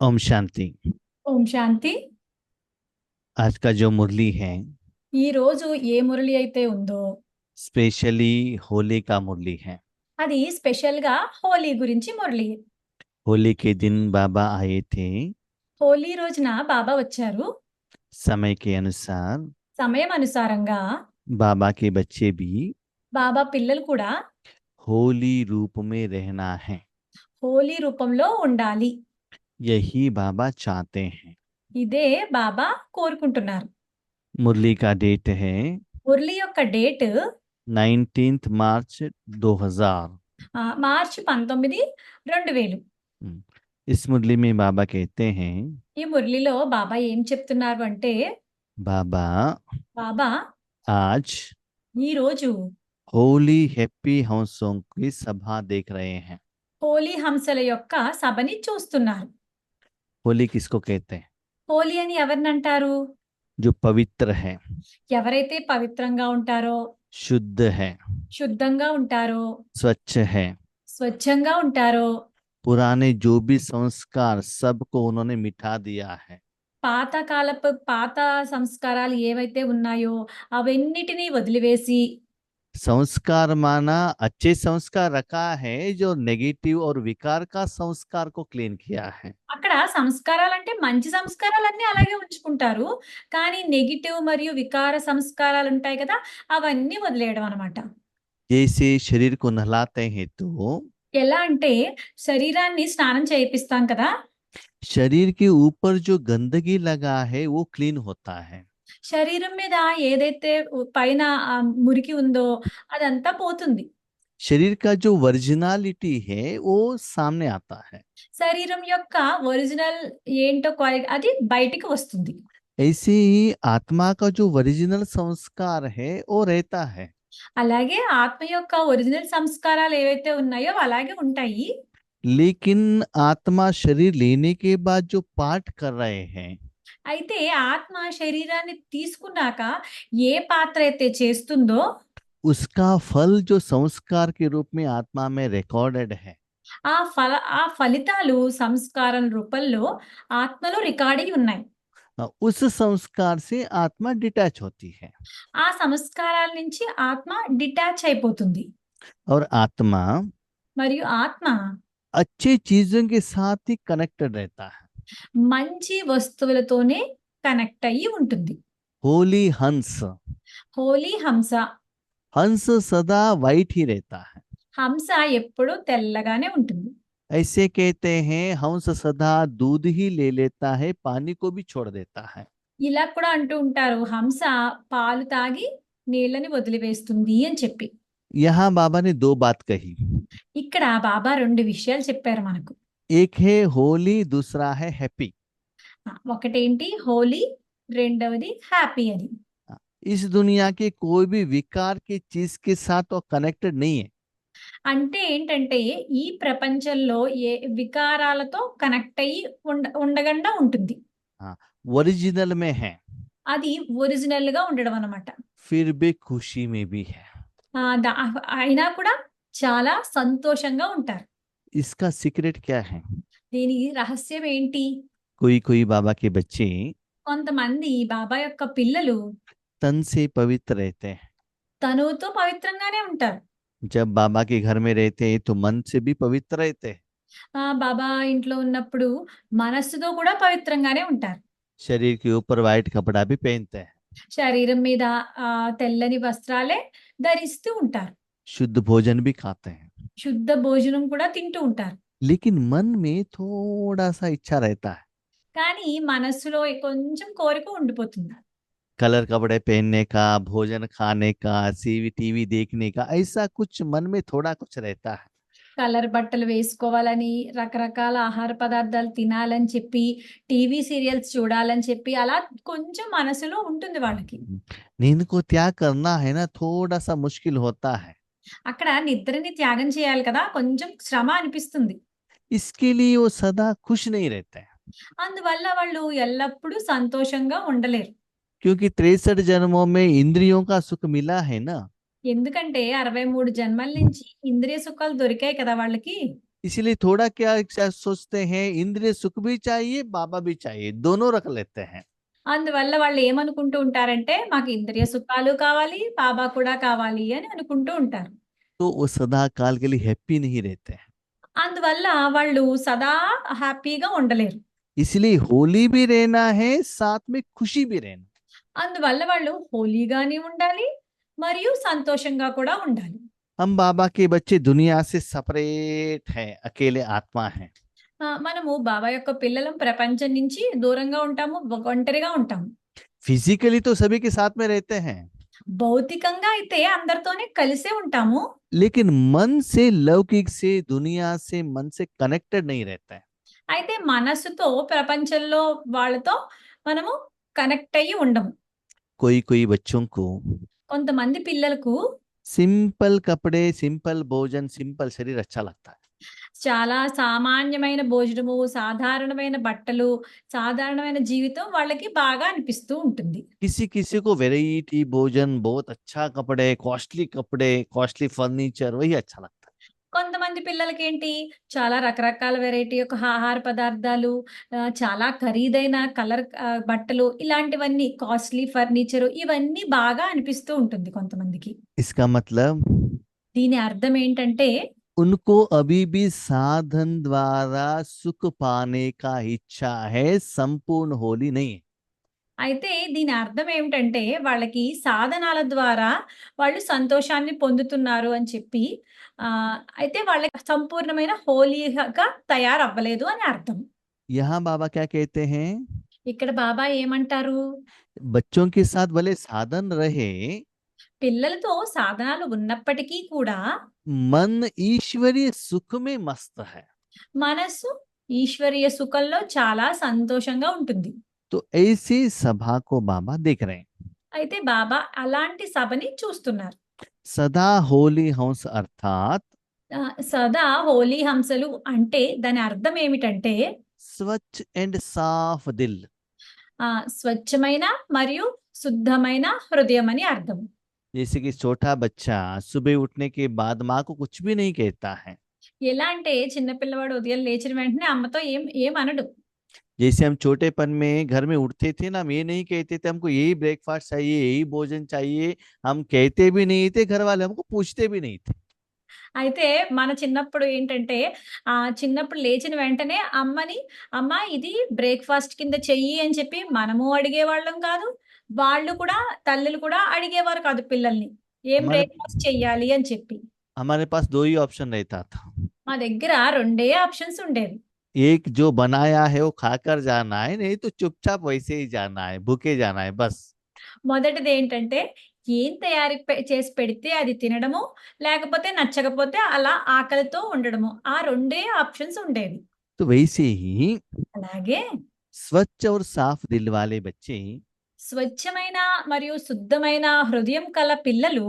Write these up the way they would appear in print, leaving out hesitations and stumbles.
ओम शांति। ఓం శాంతి. आज का जो मुरली है ఈ రోజు ఏ మురళి అయితే ఉందో स्पेशली होली का मुरली है। అది స్పెషల్ గా హోలీ గురించి మురళి. होली के दिन बाबा आए थे। హోలీ రోజున బాబా వచ్చారు. समय के अनुसार సమయం అనుసారంగా बाबा के बच्चे भी బాబా పిల్లలు కూడా होली रूप में रहना है, హోలీ రూపంలో ఉండాలి. यही बाबा चाहते हैं। ఇదే బాబా కోరుకుంటున్నారు. मुरली का डेट है మురళి యొక్క డేట్ 19 मार्च 2000। మార్చి 19, 2000. इस मुरली में बाबा कहते हैं, ఈ మురళిలో బాబా ఏం చెప్తున్నారు అంటే, बाबा బాబా आज ఈ రోజు होली हैप्पी हंसों की सभा देख रहे हैं। హోలీ హంసల యొక్క సభని చూస్తున్నారు. होली किसको कहते हैं? హోలీ అని ఎవరిని అంటారు? जो पवित्र है, ఎవరైతే పవిత్రంగా ఉంటారో, शुद्ध है, శుద్ధంగా ఉంటారో, स्वच्छ है, స్వచ్ఛంగా ఉంటారో, पुराने जो भी संस्कार सबको उन्होंने मिटा दिया है। పాత సంస్కారాలు ఏవైతే ఉన్నాయో అవన్నిటినీ వదిలివేసి, संस्कार माना अच्छे संस्कार रखा है, जो नेगेटिव और विकार का संस्कार को क्लीन किया है। అక్కడ సంస్కారాలంటే మంచి సంస్కారాలన్నీ అలాగే ఉంచుకుంటారు. కానీ నెగిటివ్ మరియు వికార సంస్కారాలు ఉంటాయి కదా, అవన్నీ వదిలేయడం అన్నమాట. जैसे शरीर को नहलाते हैं तो ఎలా అంటే శరీరాన్ని స్నానం చేయిస్తాం కదా, शरीर के ऊपर जो गंदगी लगा है वो क्लीन होता है। శరీరం మీద ఏదైతే పైన మురికి ఉందో అదంతా పోతుంది. शरीर का जो वर्जिनालिटी है वो सामने आता है। శరీరం యొక్క ఒరిజినల్ ఏంటో క్వాలిటీ అది బయటికి వస్తుంది. ऐसे ही आत्मा का जो ओरिजिनल संस्कार है वो रहता है। అలాగే ఆత్మ యొక్క ఒరిజినల్ సంస్కారాలు ఏవైతే ఉన్నాయో అలాగే ఉంటాయి. लेकिन आत्मा शरीर लेने के बाद जो पाठ कर रहे हैं, అయితే ఆత్మ శరీరాన్ని తీసుకున్నాక ఏ పాత్ర అయితే చేస్తుందో उसका फल जो संस्कार के रूप में आत्मा में रिकॉर्डेड है, ఆ ఫలితాలు సంస్కారం రూపంలో ఆత్మలో రికార్డ్ అయి ఉన్నాయి. उस संस्कार से आत्मा डिटैच होती है ఆ సంస్కారాల నుంచి ఆత్మ డిటాచ్ అయిపోతుంది. और आत्मा మరియు ఆత్మ अच्छी चीजों के साथ ही कनेक्टेड रहता है। మంచి వస్తువులతోనే కనెక్ట్ అయ్యి ఉంటుంది. होली हंस, హోలీ హంస, हंस सदा वाइट ही रहता है। హంస ఎప్పుడూ తెల్లగానే ఉంటుంది. ऐसे कहते हैं हंस सदा दूध ही ले लेता है, पानी को भी छोड़ देता है। ఇలా కూడా అంటూ ఉంటారు, హంస పాలు తాగి నీళ్ళని వదిలివేస్తుంది అని చెప్పి. यहाँ बाबा ने दो बात कही, ఇక్కడ బాబా 2 విషయాలు చెప్పారు మనకు. एक है होली, दूसरा है हैप्पी। ఒకటేంటి హోలీ, రెండవది హ్యాపీ అని. इस दुनिया के कोई भी विकार की चीज के साथ वो कनेक्टेड नहीं है। అంటే ఏంటంటే ఈ ప్రపంచంలో ఏ వికారాలతో కనెక్ట్ అయ్యి ఉండకుండా ఉంటుంది. ओरिजिनल में है, అది ఒరిజినల్ గా ఉండడం అన్నమాట. फिर भी खुशी में भी है। అయినా కూడా చాలా సంతోషంగా ఉంటారు. इसका सीक्रेट क्या है? దీని రహస్యం ఏంటి? कोई कोई बाबा के बच्चे కొంతమంది బాబా యొక్క పిల్లలు तन से पवित्र रहते हैं। తనుతో పవిత్రంగానే ఉంటారు. जब बाबा के घर में रहते हैं तो मन से भी पवित्र रहते हैं। బాబా ఇంట్లో ఉన్నప్పుడు మనస్సుతో కూడా పవిత్రంగానే ఉంటారు. शरीर के ऊपर व्हाइट कपड़ा भी पहनते हैं, శరీరం మీద తెల్లని వస్త్రాలే ధరిస్తూ ఉంటారు. शुद्ध भोजन भी खाते हैं, శుద్ధ భోజనం కూడా తింటూ ఉంటారు. लेकिन मन में थोड़ा सा इच्छा रहता है, కానీ మనస్సులో కొంచెం కోరిక ఉండిపోతుంది. कलर कपड़े पहनने का, भोजन खाने का, टीवी देखने का, ऐसा कुछ मन में थोड़ा कुछ रहता है। కలర్ బట్టలు వేసుకోవాలని, రకరకాల ఆహార పదార్థాలు తినాలని చెప్పి, టీవీ సీరియల్స్ చూడాలని చెప్పి అలా కొంచెం మనసులో ఉంటుంది వాళ్ళకి. नींद को त्याग करना है ना, थोड़ा सा मुश्किल होता है। అక్కడ నిద్రని త్యాగం చేయాలి కదా, కొంచెం శ్రమ అనిపిస్తుంది. इसके लिए वो सदा खुश नहीं रहते हैं, అందువల్ల వాళ్ళు ఎల్లప్పుడూ సంతోషంగా ఉండలేరు. क्योंकि 63 जन्मों में इंद्रियों का सुख मिला है ना। ఎందుకంటే 63 జన్మల నుంచి ఇంద్రియ సుఖాలు దొరికాయి కదా వాళ్ళకి. इसीलिए थोड़ा क्या सोचते हैं, इंद्रिय सुख भी चाहिए, बाबा भी चाहिए, दोनों रख लेते हैं। అందువల్ల వాళ్ళు ఏమనుకుంటూ ఉంటారంటే మాకు ఇంద్రియ సుఖాలు కావాలి, బాబా కూడా కావాలి అని అనుకుంటూ ఉంటారు. तो वो सदा काल के लिए हैप्पी नहीं रहते हैं। అందువల్ల వాళ్ళు సదా హ్యాపీగా ఉండలేరు. इसलिए होली भी रहना है, साथ में खुशी भी रहना। అందువల్ల వాళ్ళు హోలీగాని ఉండాలి, మరియు సంతోషంగా కూడా ఉండాలి. हम बाबा के बच्चे दुनिया से सेपरेट हैं, अकेले आत्मा हैं। మనము బాబా యొక్క పిల్లలం ప్రపంచం నుంచి దూరంగా ఉంటాము, ఒంటరిగా ఉంటాము. फिजिकली तो सभी के साथ में रहते हैं, భౌతికంగా అయితే అందరితోనే కలిసే ఉంటాము. लेकिन मन से, लौकिक से, दुनिया से, मन से कनेक्टेड नहीं रहता है। అయితే మనసుతో ప్రపంచంలో వాళ్ళతో మనము కనెక్ట్ అయ్యి ఉండము. कोई कोई बच्चों को కొంతమంది పిల్లలకు सिंपल कपड़े, सिंपल भोजन, सिंपल शरीर अच्छा लगता है। చాలా సామాన్యమైన భోజనము, సాధారణమైన బట్టలు, సాధారణమైన జీవితం వాళ్ళకి బాగా అనిపిస్తూ ఉంటుంది. किसी किसी को वैरायटी भोजन, बहुत अच्छा कपड़े, कॉस्टली फर्नीचर, वही अच्छा लगता है। కొంతమంది పిల్లలకేంటి చాలా రకరకాల వెరైటీ యొక్క ఆహార పదార్థాలు, చాలా ఖరీదైన బట్టలు ఇలాంటివన్నీ కాస్ట్‌లీ ఫర్నిచరు ఇవన్నీ బాగా అనిపిస్తూ ఉంటుంది కొంతమందికి. इसका मतलब దీని అర్థం ఏంటంటే उनको अभी भी साधन द्वारा सुख पाने का इच्छा है, संपूर्ण होली नहीं है। అయితే దీని అర్థం ఏమిటంటే వాళ్ళకి సాధనాల ద్వారా వాళ్ళు సంతోషాన్ని పొందుతున్నారు అని చెప్పి అయితే వాళ్ళకి సంపూర్ణమైన హోలీగా తయారవ్వలేదు అని అర్థం. यहाँ बाबा क्या कहते हैं, ఇక్కడ బాబా ఏమంటారు? बच्चों के साथ भले साधन रहे, పిల్లలతో సాధనాలు ఉన్నప్పటికీ కూడా मन ईश्वरीय सुख में मस्त है। మనస్సు ఈశ్వరీయ సుఖంలో చాలా సంతోషంగా ఉంటుంది. तो ऐसी सभा को बाबा देख रहे हैं। అయితే బాబా అలాంటి సభని చూస్తున్నారు. सदा होली हंस अर्थात సదా హోలీ హంసలు అంటే దాని అర్థం ఏమిటంటే स्वच्छ एंड साफ दिल। స్వచ్ఛమైన మరియు శుద్ధమైన హృదయం అని అర్థం. जैसे कि छोटा बच्चा सुबह उठने के बाद माँ को कुछ भी नहीं कहता है। ఎలా అంటే చిన్న పిల్లవాడు ఉదయం లేచిన వెంటనే అమ్మతో ఏం అనడు. जैसे हम छोटेपन में घर में उठते थे ना, हम ये नहीं कहते थे हमको यही ब्रेकफास्ट चाहिए, यही भोजन चाहिए, हम कहते भी नहीं थे, घर वाले हमको पूछते भी नहीं थे। అయితే మన చిన్నప్పుడు ఏంటంటే చిన్నప్పుడు లేచిన వెంటనే అమ్మ ఇది బ్రేక్‌ఫాస్ట్ కింద చెయ్యి అని చెప్పి మనము అడిగేవాళ్ళం కాదు. వాళ్ళు కూడా తల్లులు కూడా అడిగేవారు కాదు పిల్లల్ని. ఏం हमारे బ్రేక్‌ఫాస్ట్ చెయ్యాలి అని చెప్పి. हमारे पास दो ही ऑप्शन रहता था। మా దగ్గర రెండే ఆప్షన్స్ ఉండేవి. एक जो बनाया है वो खाकर जाना है, नहीं तो चुपचाप वैसे ही जाना है, भूखे जाना है बस। మొదటిది ఏంటంటే ఏం చేసి పెడితే అది తినడము, లేకపోతే నచ్చకపోతే అలా ఆకలితో ఉండడము. ఆ రెండే ఆప్షన్స్ ఉండేవి. तो वैसे ही అలాగే स्वच्छ और साफ दिल वाले बच्चे స్వచ్ఛమైన మరియు శుద్ధమైన హృదయం కల పిల్లలు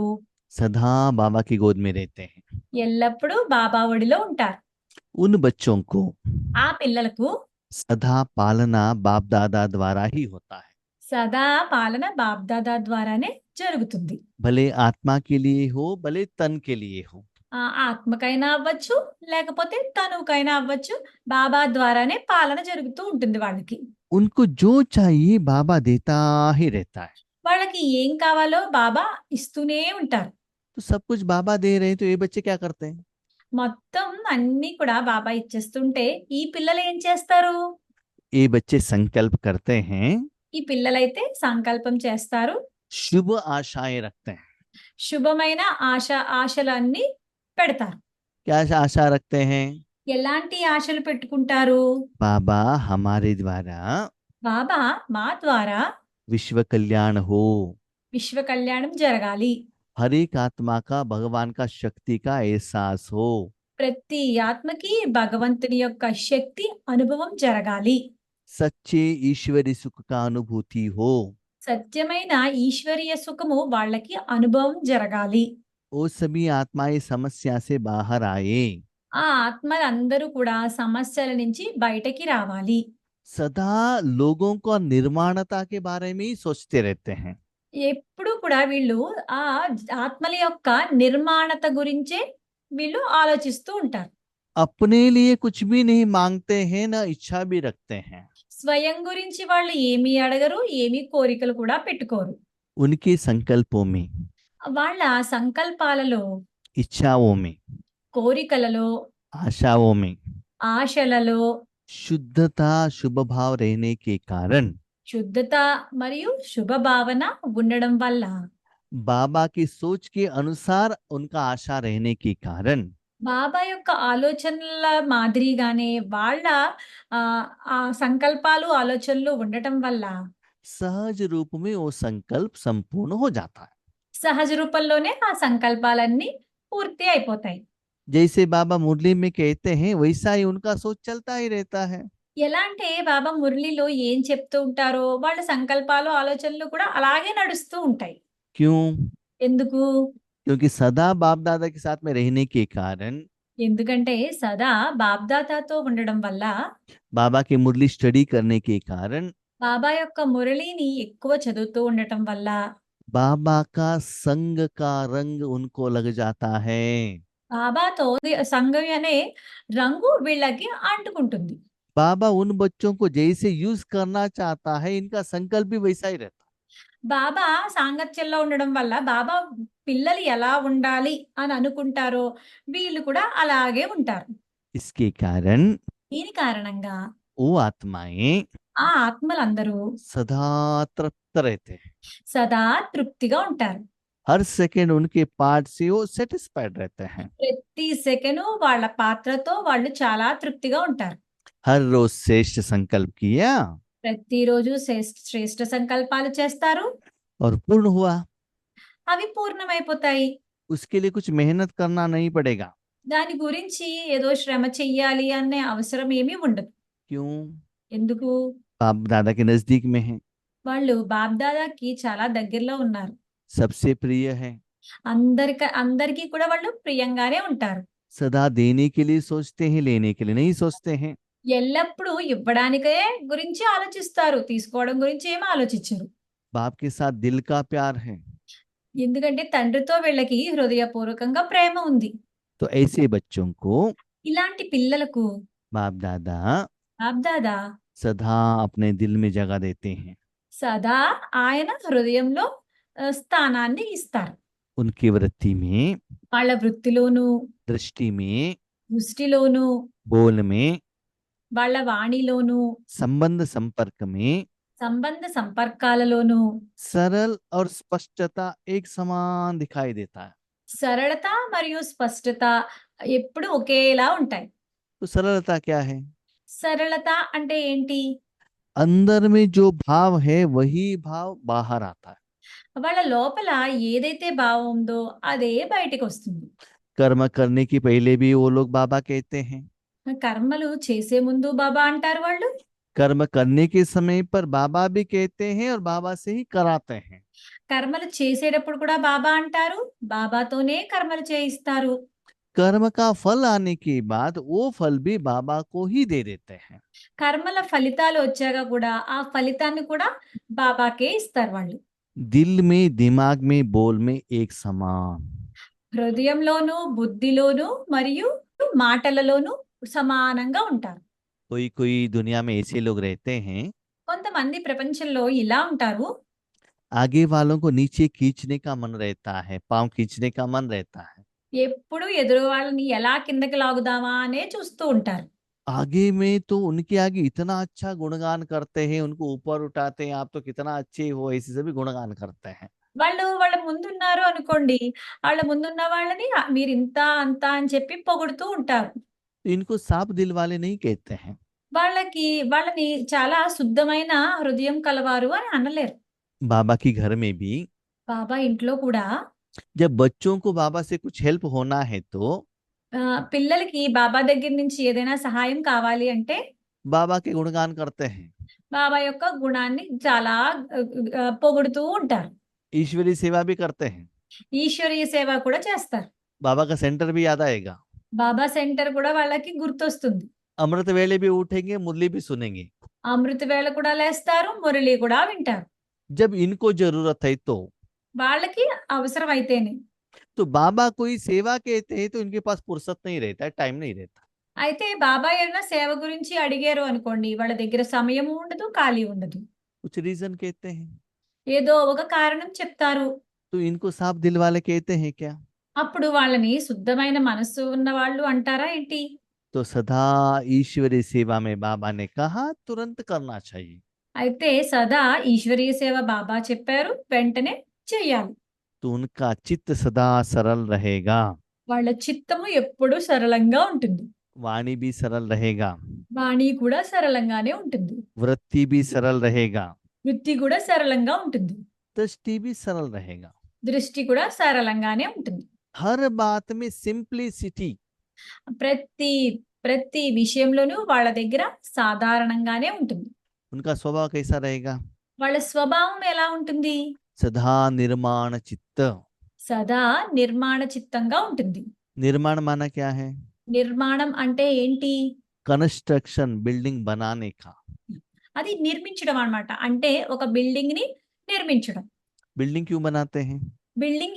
सदा बाबा की गोद में रहते हैं। ఎల్లప్పుడూ బాబా ఒడిలో ఉంటారు. उन बच्चों को ఆ పిల్లలకు सदा पालना बाप दादा द्वारा ही होता है। సదా పాలన బాప్దాదా ద్వారానే జరుగుతుంది. भले आत्मा के लिए हो, भले तन के लिए हो। ఆత్మకైనా అవ్వచ్చు, లేకపోతే తనుకైనా అవ్వచ్చు, బాబా ద్వారానే పాలన జరుగుతూ ఉంటుంది వాళ్ళకి. उनको जो चाहिए बाबा देता ही रहता है। వాళ్ళకి ఏం కావాలో బాబా ఇస్తూనే ఉంటారు. तो सब कुछ बाबा दे रहे हैं, तो ये बच्चे क्या करते हैं? మొత్తం అన్నీ కూడా బాబా ఇచ్చేస్తుంటే ఈ పిల్లలు ఏం చేస్తారు? ये बच्चे संकल्प करते हैं, ఈ పిల్లలైతే సంకల్పం చేస్తారు. शुभ आशाएं रखते हैं। శుభమైన ఆశలన్నీ పెడతారు. क्या आशा रखते हैं? ఎలాంటి ఆశలు పెట్టుకుంటారు? बाबा हमारे द्वारा బాబా మా ద్వారా विश्व कल्याण हो, విశ్వ కళ్యాణం జరగాలి. हर एक आत्मा का भगवान का शक्ति का एहसास हो, ప్రతి ఆత్మకి భగవంతుని యొక్క శక్తి అనుభవం జరగాలి. सच्चे ईश्वरी सुख का अनुभूति हो। సత్యమైన ఈశ్వరీయ సుఖము వాళ్ళకి అనుభవం జరగాలి. वो सभी आत्माएं समस्या से बाहर आए, ఆ ఆత్మలందరూ కూడా సమస్యల నుంచి బయటకి రావాలి. सदा लोगों को निर्माणता के बारे में ही सोचते रहते हैं। ఎప్పుడు కూడా వీళ్ళు ఆ ఆత్మల యొక్క నిర్మాణత గురించే వీళ్ళు ఆలోచిస్తూ ఉంటారు. अपने लिए कुछ भी नहीं मांगते हैं, ना इच्छा भी रखते हैं। స్వయం గురించి వాళ్ళు ఏమీ అడగరు, ఏమీ కోరికలు కూడా పెట్టుకోరు. उनके संकल्पों में, వాళ్ళ సంకల్పాలలో, इच्छाओं में, కోరికలలో, आशाओं में ఆశలలో शुद्धता, शुभ भाव रहने के कारण శుద్ధత మరియు శుభ భావన ఉండడం వల్ల, बाबा की सोच के अनुसार उनका आशा रहने के कारण బాబా యొక్క ఆలోచనల మాదిరిగానే వాళ్ళ ఆ సంకల్పాలు, ఆలోచనలు ఉండటం వల్ల सहज रूप में वो संकल्प संपूर्ण हो जाता है। సహజ రూపంలోనే ఆ సంకల్పాలన్నీ పూర్తి అయిపోతాయి. जैसे बाबा मुरली में कहते हैं, वैसा ही उनका सोच चलता ही रहता है। ఎలా అంటే బాబా మురళిలో ఏం చెప్తూ ఉంటారో వాళ్ళ సంకల్పాలు, ఆలోచనలు కూడా అలాగే నడుస్తూ ఉంటాయి. क्यों? ఎందుకు? क्योंकि सदा बाप दादा के साथ में रहने के कारण, ఎందుకంటే సదా బాబ్దాదాతో ఉండడం వల్ల, बाबा की मुरली स्टडी करने के कारण, బాబా యొక్క మురళిని ఎక్కువ చదువుతూ ఉండటం వల్ల बाबा का संग का रंग उनको लग जाता है। బాబాతో సంగం అనే రంగు వీళ్ళకి అంటుకుంటుంది. बाबा उन बच्चों को जैसे यूज करना चाहता है, इनका संकल्प भी वैसा ही रहता బాబా సాంగత్యంలో ఉండడం వల్ల బాబా పిల్లలు ఎలా ఉండాలి అని అనుకుంటారో వీళ్ళు కూడా అలాగే ఉంటారు. है। इसके कारण దీని కారణంగా वो आत्माएं ఆ ఆత్మలందరూ सदा तृप्त रहते हैं। సదా తృప్తిగా ఉంటారు. हर सेकंड उनके पार्ट से वो सेटिस्फाइड रहते हैं। ప్రతి సెకను వాళ్ళ పాత్రతో వాళ్ళు చాలా తృప్తిగా ఉంటారు. हर रोज श्रेष्ठ संकल्प किया ప్రతిరోజు శ్రేష్ఠ సంకల్పాలు చేస్తారు, और पूर्ण हुआ। అవి పూర్ణమైపోతాయి. उसके लिए कुछ मेहनत करना नहीं पड़ेगा। దాని గురించి ఏదో శ్రమ చెయ్యాలి అనే అవసరం ఏమీ ఉండదు. क्यों? ఎందుకు? बाप दादा के नजदीक में है, వాళ్ళు బాబ్దాదాకి చాలా దగ్గరలో ఉన్నారు. सबसे प्रिय है, అందరికీ కూడా వాళ్ళు ప్రియంగానే ఉంటారు. सदा देने के लिए सोचते हैं, लेने के लिए नहीं सोचते हैं। ఎల్లప్పుడూ ఇవ్వడానికే గురించి ఆలోచిస్తారు, తీసుకోవడం గురించి ఏమీ ఆలోచించరు. बाप के साथ दिल का प्यार है। ఎందుకంటే తండ్రితో వీళ్ళకి హృదయపూర్వకంగా ప్రేమ ఉంది. तो ऐसे बच्चों को ఇలాంటి పిల్లలకు बाप दादा బాబ్దాదా सदा अपने दिल में जगह देते हैं। సదా ఆయన హృదయంలో స్థానాన్ని ఇస్తారు. उनकी वृत्ति में, వాళ్ళ వృత్తిలోను, दृष्टि में, దృష్టిలోను, बोल में, వాళ్ళ వాణిలోను, संबंध संपर्क में సంబంధ సంపర్కాలలోను सरल और स्पष्टता एक समान दिखाई देता है। సరళత మరియు స్పష్టత ఎప్పుడు ఒకేలా ఉంటాయి. तो सरलता क्या है? సరళత అంటే ఏంటి? अंदर में जो भाव है वही भाव बाहर आता है। వాళ్ళ లోపల ఏదైతే భావం ఉందో అదే బయటికి వస్తుంది. कर्म करने की पहले भी वो लोग बाबा कहते हैं, కర్మలు చేసే ముందు బాబా అంటారు వాళ్ళు, कर्म करने के समय पर बाबा भी कहते हैं और बाबा से ही कराते हैं। కర్మలు చేసేటప్పుడు కూడా బాబా అంటారు, బాబాతోనే కర్మలు చేయిస్తారు. कर्म का फल आने के बाद वो फल भी बाबा को ही दे देते हैं। కర్మల ఫలితాలు వచ్చాక కూడా ఆ ఫలితాన్ని కూడా బాబాకే ఇస్తారు వాళ్ళు. दिल में, दिमाग में, बोल में एक समान। హృదయంలోను, బుద్ధిలోను మరియు మాటలలోను సమానంగా ఉంటారు. कोई कोई दुनिया में ऐसे लोग रहते हैं, కొంతమంది ప్రపంచంలో ఇలా ఉంటారు, आगे वालों को नीचे खींचने का मन रहता है, पांव खींचने का मन रहता है। ఎప్పుడు ఎదురు వాళ్ళని ఎలా కిందకి లాగుదామా అనే చూస్తూ ఉంటారు. आगे में तो उनके आगे इतना अच्छा गुणगान करते हैं, उनको ऊपर उठाते हैं, आप तो कितना अच्छे हो, ऐसे सभी गुणगान करते हैं। వాళ్ళ ముందున్నారు అనుకోండి, వాళ్ళ ముందున్న వాళ్ళని మీరు ఇంత అంత అని చెప్పి పొగుడుతూ ఉంటారు. तो इनको साफ दिल वाले नहीं कहते हैं। వాళ్ళని చాలా శుద్ధమైన హృదయం కలవారు అని అనలేరు. बाबा की घर में भी బాబా ఇంట్లో కూడా जब बच्चों को बाबा से कुछ हेल्प होना है तो పిల్లలకి బాబా దగ్గర నుంచి ఏదైనా సహాయం కావాలి అంటే बाबा के गुणगान करते हैं, బాబా యొక్క గుణాన్ని చాలా పొగుడుతూ ఉంటారు. ईश्वरीय सेवा भी करते हैं। ఈశ్వరీయ సేవ కూడా చేస్తారు. बाबा का सेंटर भी याद आएगा। బాబా సెంటర్ కూడా వాళ్ళకి గుర్తొస్తుంది. अमृत वेले भी उठेंगे, मुरली भी सुनेंगे। అమృత వేళ కూడా లేస్తారు, మురళి కూడా వింటారు. जब इनको जरूरत है तो వాళ్ళకి అవసరం అయితేనే. बाबा कोई सेवा कहते हैं तो इनके पास फुर्सत नहीं रहता है, टाइम नहीं रहता। అయితే బాబా ఏమైనా సేవ గురించి అడిగారు అనుకోండి, వాళ్ళ దగ్గర సమయము ఉండదు, ఖాళీ ఉండదు. कुछ रीजन कहते हैं, ఏదో ఒక కారణం చెప్తారు. तो इनको साफ दिल वाले कहते हैं क्या? అప్పుడు వాళ్ళని శుద్ధమైన మనస్సు ఉన్న వాళ్ళు అంటారా ఏంటి? तो सदा ईश्वरीय सेवा में बाबा ने कहा तुरंत करना चाहिए। అయితే సదా ఈశ్వరీయ సేవ బాబా చెప్పారు, వెంటనే చెయ్యాలి. तो उनका चित्त सदा सरल रहेगा, వాళ్ళ చిత్తము ఎప్పుడూ సరళంగా ఉంటుంది. वाणी भी सरल रहेगा, వాణి కూడా సరళంగానే ఉంటుంది. वृत्ति भी सरल रहेगा, వృత్తి కూడా సరళంగా ఉంటుంది. दृष्टि भी सरल रहेगा। దృష్టి కూడా సరళంగానే ఉంటుంది. हर बात में सिंप्लिसिटी, ప్రతి ప్రతి విషయంలోనూ వాళ్ళ దగ్గర సాధారణంగానే ఉంటుంది. उनका स्वभाव कैसा रहेगा? వాళ్ళ స్వభావం ఎలా ఉంటుంది? सदा निर्माण चित्त। సదా నిర్మాణ చిత్తంగా ఉంటుంది. निर्माण माना क्या है? నిర్మాణం అంటే ఏంటి? कंस्ट्रक्शन, बिल्डिंग बनाने का। అది నిర్మించడం అన్నమాట. అంటే ఒక బిల్డింగ్ ని నిర్మించడం. बिल्डिंग क्यों बनाते हैं? బిల్డింగ్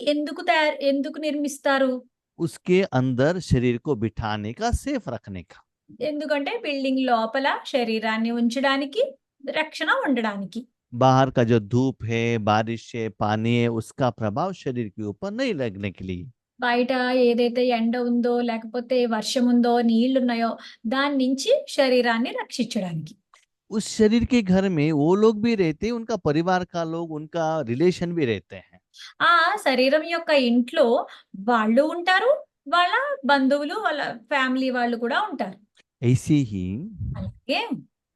ఎందుకు నిర్మిస్తారు? उसके अंदर शरीर को बिठाने का, सेफ रखने का। ఎందుకంటే బిల్డింగ్ లోపల శరీరాన్ని ఉంచడానికి, రక్షణ ఉండడానికి. बाहर का जो धूप है, बारिश है, पानी है, उसका प्रभाव शरीर के ऊपर नहीं लगने के लिए। బయట ఏదైతే ఎండ ఉందో, లేకపోతే వర్షం ఉందో, నీళ్లున్నాయో దాని నుంచి శరీరాన్ని రక్షించడానికి. उस शरीर के घर में वो लोग भी रहते हैं, उनका परिवार का लोग, उनका रिलेशन भी रहते हैं। ఆ శరీరం యొక్క ఇంట్లో వాళ్ళు ఉంటారు, వాళ్ళ బంధువులు, వాళ్ళ ఫ్యామిలీ వాళ్ళు కూడా ఉంటారు. ऐसे ही అలాగే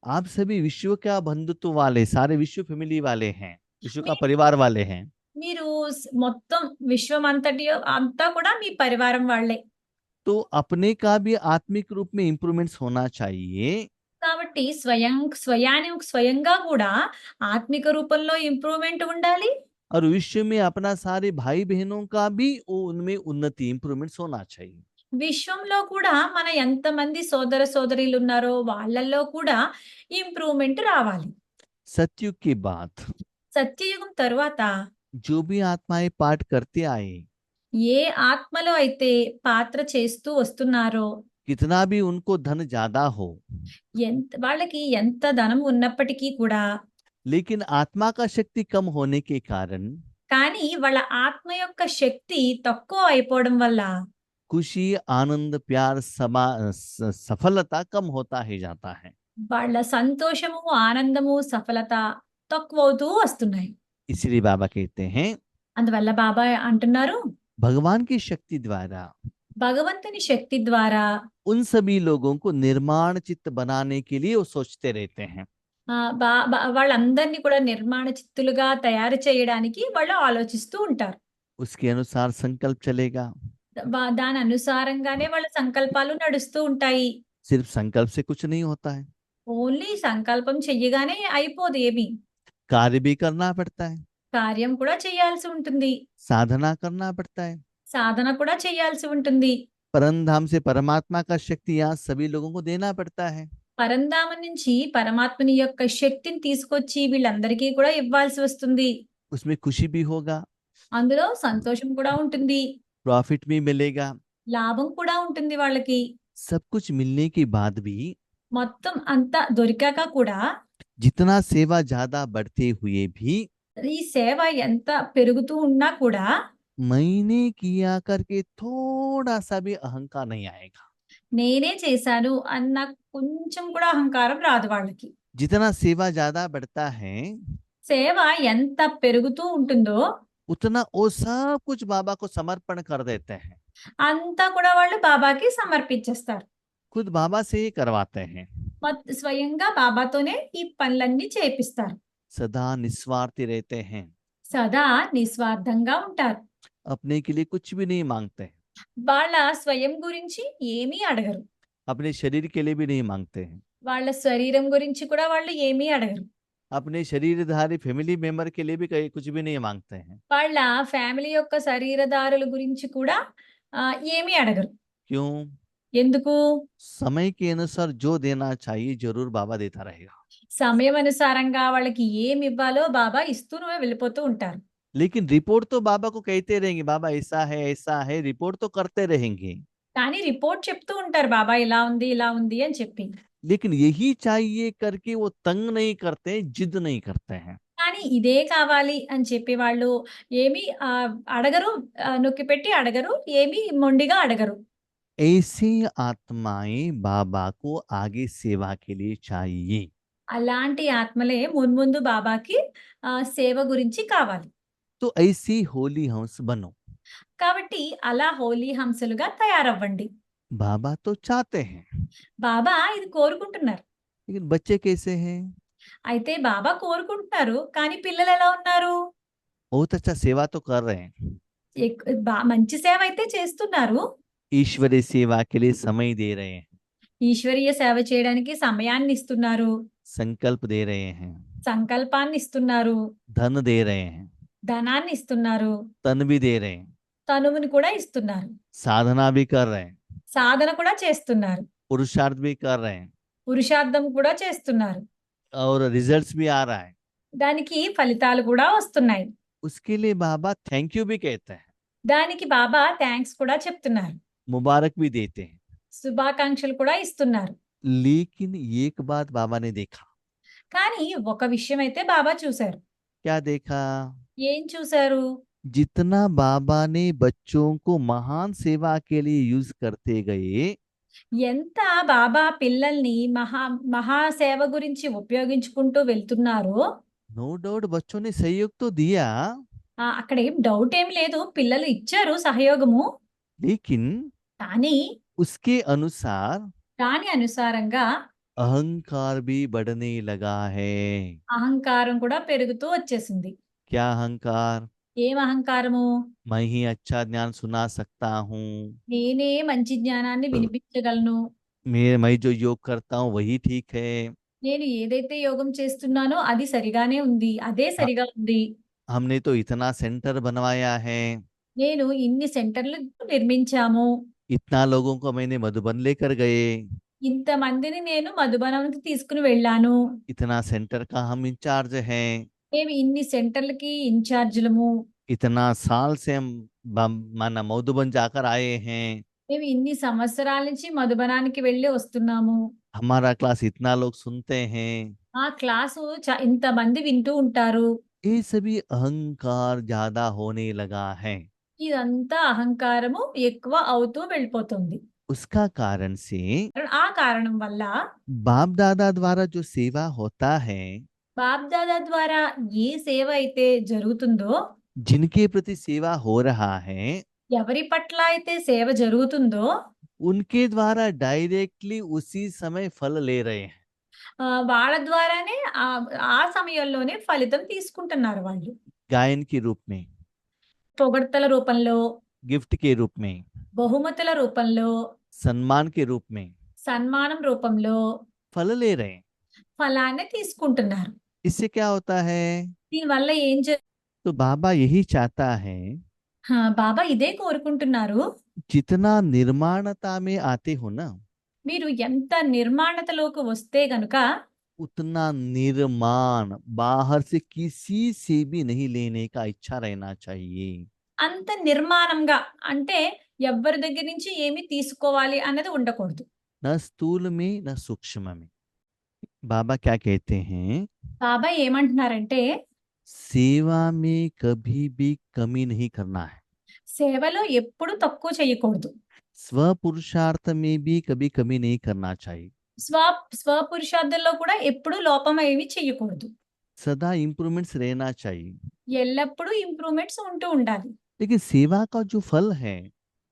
आप सभी विश्व का बंधुत्व वाले, सारे विश्व फैमिली वाले हैं, विश्व का మీ- परिवार वाले हैं। మీరు మొత్తం విశ్వం అంతా కూడా మీ పరివారం వాళ్ళే. तो अपने का भी आत्मिक रूप में इम्प्रूवमेंट्स होना चाहिए, కాబట్టి స్వయంగా కూడా ఆత్మిక రూపంలో ఇంప్రూవ్మెంట్ ఉండాలి. और विश्व में अपना सारे भाई बहनों का भी वो उनमें उन्नति, इम्प्रूवमेंट्स होना चाहिए। విశ్వంలో కూడా మన ఎంతమంది సోదర సోదరీలు ఉన్నారో వాళ్ళల్లో కూడా ఇంప్రూవ్మెంట్ రావాలి. सतयुग के बाद సత్యయుగం తరువాత जो भी आत्माएं पाठ करते आए, ఏ ఆత్మలో అయితే పాత్ర చేస్తూ వస్తున్నారో, कितना भी उनको धन ज्यादा हो, వాళ్ళకి ఎంత ధనం ఉన్నప్పటికీ కూడా, लेकिन आत्मा का शक्ति कम होने के कारण కానీ వాళ్ళ ఆత్మ యొక్క శక్తి తక్కువ అయిపోవడం వల్ల खुशी, आनंद, प्यार, सफलता कम होता ही जाता है। వాళ్ళ సంతోషము, ఆనందము, సఫలత తక్కువవుతూ వస్తున్నాయి. इसलिए बाबा कहते हैं అందువల్ల బాబా అంటున్నారు, भगवान की शक्ति द्वारा భగవంతుని శక్తి ద్వారా उन सभी लोगों को निर्माण चित्त बनाने के लिए वो सोचते रहते हैं। వాళ్ళందరినీ కూడా నిర్మాణ చిత్తులుగా తయారు చేయడానికి వాళ్ళు ఆలోచిస్తూ ఉంటారు. उसके अनुसार संकल्प चलेगा। దాని అనుసారంగానే వాళ్ళ సంకల్పాలు నడుస్తూ ఉంటాయి. सिर्फ संकल्प से कुछ नहीं होता है, ఓన్లీ సంకల్పం చెయ్యగానే అయిపోదు ఏమి. कार्य भी करना पड़ता है, కార్యం కూడా చేయాల్సి ఉంటుంది, साधना करना पड़ता है। సాధన కూడా చేయాల్సి ఉంటుంది. परमधाम से परमात्मा का शक्ति यहाँ सभी लोगों को देना पड़ता है। పరంధామం నుంచి పరమాత్మని యొక్క శక్తిని తీసుకొచ్చి వీళ్ళందరికీ కూడా ఇవ్వాల్సి వస్తుంది. उसमें खुशी भी होगा, అందులో సంతోషం కూడా ఉంటుంది, प्रॉफिट भी मिलेगा। లాభం కూడా ఉంటుంది వాళ్ళకి. सब कुछ मिलने के बाद भी మొత్తం అంతా దొరికాక కూడా जितना सेवा ज्यादा बढ़ते हुए भी ఈ సేవ ఎంత పెరుగుతూ ఉన్నా కూడా मैंने किया करके थोड़ा सा भी अहंकार नहीं आएगा। నేనే చేశాను అన్న కొంచెం కూడా అహంకారం రాదు వాళ్ళకి. जितना सेवा ज्यादा बढ़ता है సేవ ఎంత పెరుగుతూ ఉంటుందో उतना वो सब कुछ बाबा को समर्पण कर देते हैं, అంతా కూడా వాళ్ళు బాబాకి సమర్పించేస్తారు. खुद बाबा से ही करवाते हैं। స్వయంగా బాబాతోనే ఈ పనులన్నీ చేపిస్తారు. सदा निस्वार्थी रहते हैं, సదా నిస్వార్థంగా ఉంటారు. अपने के लिए कुछ भी नहीं मांगते हैं, వాళ్ళ స్వయం గురించి ఏమీ అడగరు, अपने शरीर के लिए भी नहीं मांगते हैं, వాళ్ళ శరీరం గురించి కూడా వాళ్ళు ఏమీ అడగరు, अपने शरीरधारी फैमिली मेंबर के लिए भी कहीं कुछ भी नहीं मांगते हैं। వాళ్ళ ఫ్యామిలీ యొక్క శరీరదారుల గురించి కూడా ఏమీ అడగరు. क्यों? ఎందుకు? समय के अनुसार जो देना चाहिए जरूर बाबा देता रहेगा, సమయం అనుసారంగా వాళ్ళకి ఏమి ఇవ్వాలో బాబా ఇస్తూనే వెళ్ళిపోతూ ఉంటారు. लेकिन रिपोर्ट तो बाबा को कहते रहेंगे, बाबा ऐसा है, रिपोर्ट तो करते रहेंगे। కానీ రిపోర్ట్ చెప్తూ ఉంటారు బాబా ఇలా ఉంది అని చెప్పి. लेकिन यही चाहिए करके वो तंग नहीं करते, जिद नहीं करते हैं। కానీ ఇదే కావాలి అని చెప్పి వాళ్ళు ఏమి అడగరు. నొక్కిపెట్టి అడగరు. ఏమి మొండిగా అడగరు. ऐसी आत्माएं बाबा को आगे सेवा के लिए चाहिए। అలాంటి ఆత్మలే మున్ముందు బాబాకి సేవ గురించి కావాలి. तो ऐसी होली हंस बनो। కాబట్టి అలా హోలీ హంసలుగా తయారవ్వండి. बाबा तो चाहते हैं, బాబా ఇది కోరుకుంటున్నారు. लेकिन बच्चे कैसे हैं? అయితే బాబా కోరుకుంటున్నారు. కానీ పిల్లలు ఎలా ఉన్నారు? बहुत अच्छा सेवा तो कर रहे हैं, మంచి సేవ అయితే చేస్తున్నారు. ईश्वरीय सेवा के लिए समय दे रहे हैं, ఈశ్వరీయ సేవ చేయడానికి సమయాన్ని ఇస్తున్నారు. संकल्प दे रहे हैं, సంకల్పాన్ని ఇస్తున్నారు. धन दे रहे हैं, ధనాన్ని ఇస్తున్నారు. तन भी दे रहे हैं, తనువుని కూడా ఇస్తున్నారు. साधना भी कर रहे हैं, సాధన కూడా చేస్తున్నారు. पुरुषार्थ भी कर रहे हैं, పురుషార్థం కూడా చేస్తున్నారు. और रिजल्ट्स भी आ रहा है। దానికి ఫలితాలు కూడా వస్తున్నాయి. उसके लिए बाबा थैंक यू भी कहते हैं, దానికి బాబా థ్యాంక్స్ కూడా చెప్తున్నారు. मुबारक भी देते हैं। శుభాకాంక్షలు కూడా ఇస్తున్నారు. लेकिन एक बात बाबा ने देखा। కానీ ఒక విషయం అయితే బాబా చూశారు. क्या देखा? ఏం చూశారు? जितना बाबा ने बच्चों को महान सेवा के लिए यूज करते गए, ఎంత బాబా పిల్లల్ని మహాసేవ గురించి ఉపయోగించుకుంటూ వెళ్తున్నారో, नो डाउट बच्चों ने सहयोग तो दिया, అక్కడ ఏం డౌట్ ఏం లేదు. పిల్లలు ఇచ్చారు సహయోగము. लेकिन కానీ उसके अनुसार దాని అనుసారంగా अहंकार भी बढ़ने लगा है। అహంకారం కూడా పెరుగుతూ వచ్చేసింది. क्या अहंकार? ఏం అహంకారము? मैं ही अच्छा ज्ञान सुना सकता हूँ, నేనే మంచి జ్ఞానాన్ని వినిపించగలను. मैं जो योग करता हूँ वही ठीक है, నేను ఏదైతే యోగం చేస్తున్నానో అది సరిగానే ఉంది. అదే సరిగా ఉంది. हमने तो इतना सेंटर बनवाया है, నేను ఇన్ని సెంటర్లు నిర్మించాము. इतना लोगों को मैंने मधुबन लेकर गए, ఇంతమందిని నేను మధుబనానికి తీసుకుని వెళ్ళాను. इतना सेंटर का हम इंचार्ज हैं, మేము ఇన్ని సెంటర్లకి ఇన్ఛార్జీలము. इतना साल से हम माना मधुबन जाकर आए हैं, మేము ఇన్ని సంవత్సరాల నుంచి మధుబనానికి వెళ్ళి వస్తున్నాము. हमारा क्लास इतना लोग सुनते हैं। ఆ క్లాసు ఇంతమంది వింటూ ఉంటారు. ये सभी अहंकार ज्यादा होने लगा है। ఇదంతా అహంకారము ఎక్కువ అవుతూ వెళ్ళిపోతుంది. उसका कारण से ఆ కారణం వల్ల बाप दादा द्वारा जो सेवा होता है, బాప్ దాదా ద్వారా ఏ సేవ అయితే జరుగుతుందో, जिनके प्रति सेवा हो रहा है, ఎవరి పట్ల అయితే సేవ జరుగుతుందో उनके द्वारा डायरेक्टली उसी समय फल ले रहे हैं। వాళ్ళ ద్వారానే ఆ సమయంలోనే ఫలితం తీసుకుంటున్నారు వాళ్ళు. गायन के रूप में, పొగడ్తల రూపంలో, गिफ्ट के रूप में, బహుమతుల రూపంలో, सम्मान के रूप में సన్మానం రూపంలో फल ले रहे हैं। ఫలాన్ని తీసుకుంటున్నారు. इससे क्या होता है? దీనివల్ల ఏం तो बाबा यही चाहता है, బాబా ఇదే కోరుకుంటున్నారు. जितना निर्माणता में आते हो ना, మీరు ఎంత నిర్మాణతలోకి వస్తే గనుక उतना निर्माण बाहर से किसी से भी नहीं लेने का इच्छा रहना चाहिए। అంత నిర్మాణంగా అంటే ఎవ్వరి దగ్గర నుంచి ఏమి తీసుకోవాలి అన్నది ఉండకూడదు. न स्थूल में न सूक्ष्म में। बाबा क्या कहते हैं? బాబా ఏమంటున్నారంటే सेवा में कभी भी कमी नहीं करना है, సేవలో ఎప్పుడు తక్కువ చేయకూడదు. स्व पुरुषार्थ में भी कभी कमी नहीं करना चाहिए, స్వపురుషార్థంలో కూడా ఎప్పుడు లోపం ఏమి చేయకూడదు. सदा इम्प्रूवमेंट्स रहना चाहिए। ఎల్లప్పుడూ ఇంప్రూవ్మెంట్స్ ఉంటూ ఉండాలి. लेकिन सेवा का जो फल है,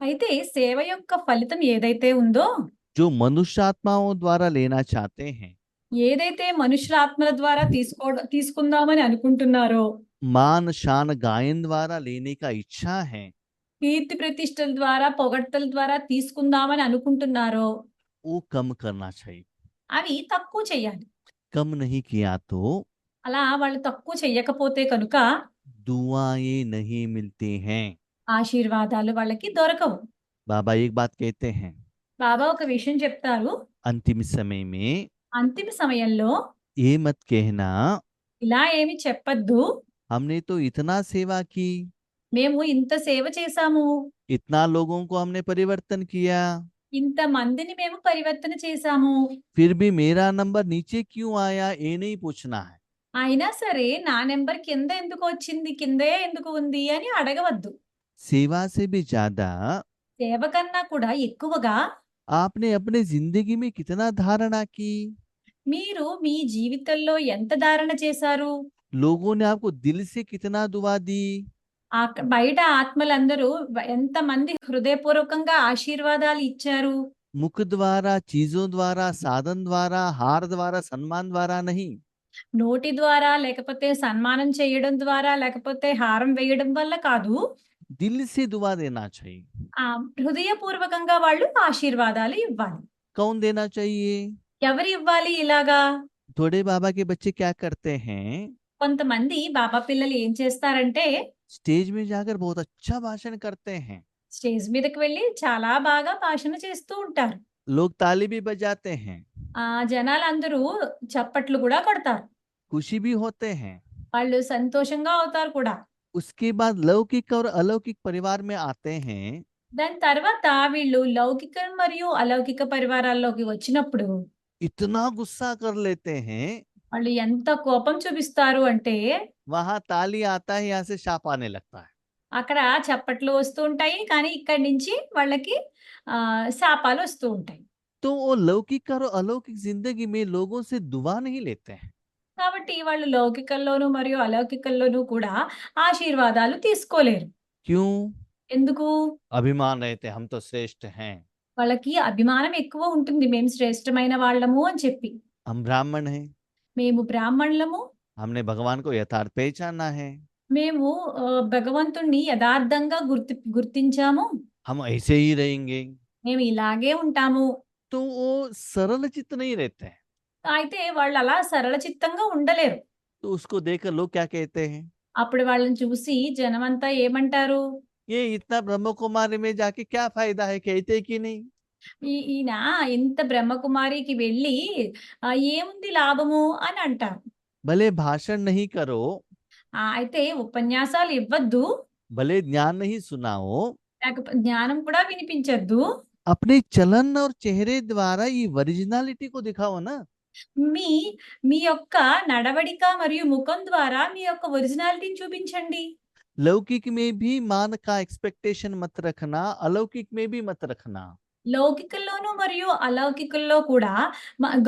అయితే సేవ యొక్క ఫలితం ఏదైతే ఉందో, जो मनुष्य आत्माओं द्वारा लेना चाहते हैं, ఏదైతే మనుషుల ఆత్మల ద్వారా తీసుకుందామని అనుకుంటున్నారో, मान शान गायन द्वारा लेने का इच्छा है, కీర్తి ప్రతిష్టల ద్వారా పొగడ్తల ద్వారా తీసుకుందామని అనుకుంటున్నారో, वो कम करना चाहिए। అవి తక్కువ చెయ్యాలి. कम नहीं किया तो అలా వాళ్ళు తక్కువ చెయ్యకపోతే కనుక दुआएं नहीं मिलती हैं। ఆశీర్వాదాలు వాళ్ళకి దొరకవు. बाबा एक बात कहते हैं, బాబా ఒక విషయం చెప్తారు. अंतिम समय में అంతిమ సమయంలో ये मत कहना ఇలా ఏమి చెప్పద్దు, हमने तो इतना सेवा की, మేము ఇంత సేవ చేశాము, इतना लोगों को हमने परिवर्तन किया, ఇంత మందిని మేము పరివర్తన చేశాము, फिर भी मेरा नंबर नीचे क्यों आया ये नहीं पूछना है। అయినా సరే నా నెంబర్ కింద ఎందుకు వచ్చింది, కిందే ఎందుకు ఉంది అని అడగవద్దు. सेवा से भी ज्यादा సేవ కన్నా కూడా ఎక్కువగా आपने अपने जिंदगी में कितना धारणा की, మీరు మీ జీవితంలో ఎంత ధారణ చేశారు, लोगों ने आपको दिल से कितना दुआ दी, బయట ఆత్మలందరూ ఎంతమంది హృదయపూర్వకంగా ఆశీర్వాదాలు ఇచ్చారు. मुख द्वारा, चीजों द्वारा, साधन द्वारा, हार द्वारा, सम्मान द्वारा नहीं। నోటి ద్వారా, లేకపోతే సన్మానం చేయడం ద్వారా, లేకపోతే హారం వేయడం వల్ల కాదు, दिल से दुआ देना चाहिए। ఆ హృదయపూర్వకంగా వాళ్ళు ఆశీర్వాదాలు ఇవ్వాలి. कौन देना चाहिए? ఎవరు ఇవ్వాలి ఇలాగా? थोड़े बाबा के बच्चे क्या करते हैं, కొంతమంది బాబా పిల్లలు ఏం చేస్తారంటే स्टेज में जाकर बहुत अच्छा भाषण करते हैं, స్టేజ్ మీదకి వెళ్ళి చాలా బాగా భాషణ చేస్తూ ఉంటారు. लोग ताली भी बजाते हैं, జనాలందరూ చప్పట్లు కూడా కొడతారు, खुशी भी होते हैं। వాళ్ళు సంతోషంగా అవుతారు కూడా. उसके बाद लौकिक और अलौकिक परिवार में आते हैं, దాని తర్వాత వీళ్ళు లౌకిక మరియు అలౌకిక పరివారాల్లోకి వచ్చినప్పుడు इतना गुस्सा कर लेते हैं, వాళ్ళు ఎంత కోపం చూపిస్తారు అంటే वहां ताली आता है, यहाँ से शाप आने लगता है। అక్కడ చప్పట్లు వస్తూ ఉంటాయి, కానీ ఇక్కడి నుంచి వాళ్ళకి శాపాలు వస్తూ ఉంటాయి. तो वो लौकिक और अलौकिक जिंदगी में लोगों से दुआ नहीं लेते हैं। కాబట్టి వాళ్ళు లౌకికల్లోనూ మరియు అలౌకికల్లోనూ కూడా ఆశీర్వాదాలు తీసుకోలేరు. क्यों? ఎందుకు? अभिमान रहते हम तो श्रेष्ठ हैं, వాళ్ళకి అభిమానం ఎక్కువ ఉంటుంది, మేము శ్రేష్టమైన వాళ్ళము అని చెప్పి. हम ब्राह्मण हैं, మేము బ్రాహ్మణులము, हमने भगवान को यथार्थ पहचाना है, మేము భగవంతుణ్ణి యథార్థంగా గుర్తించాము, हम ऐसे ही रहेंगे। మేము ఇలాగే ఉంటాము. तो वो सरल चित्त नहीं रहते हैं। అయితే వాళ్ళు అలా సరళ చిత్తంగా ఉండలేరు. तो उसको देखकर लोग क्या कहते हैं, అప్పుడు వాళ్ళని చూసి జనమంతా ఏమంటారు? ये इतना ब्रह्म कुमारी में जाके क्या फायदा है, कहते कि नहीं। ఈయన ఇంత బ్రహ్మకుమారికి వెళ్ళి ఏముంది లాభము అని అంటారు. भले भाषण नहीं करो, అయితే ఉపన్యాసాలు ఇవ్వద్దు, भले ज्ञान नहीं सुनाओ, లేకపోతే జ్ఞానం కూడా వినిపించద్దు, अपने चलन और चेहरे द्वारा ये ओरिजिनलिटी को दिखाओ ना। మీ మీ యొక్క నడవడిక మరియు ముఖం ద్వారా మీ యొక్క ఒరిజినాలిటీని చూపించండి. लौकिक में भी मान का एक्सपेक्टेशन मत रखना, अलौकिक में भी मत रखना। లౌకికల్లోనూ మరియు అలౌకికల్లో కూడా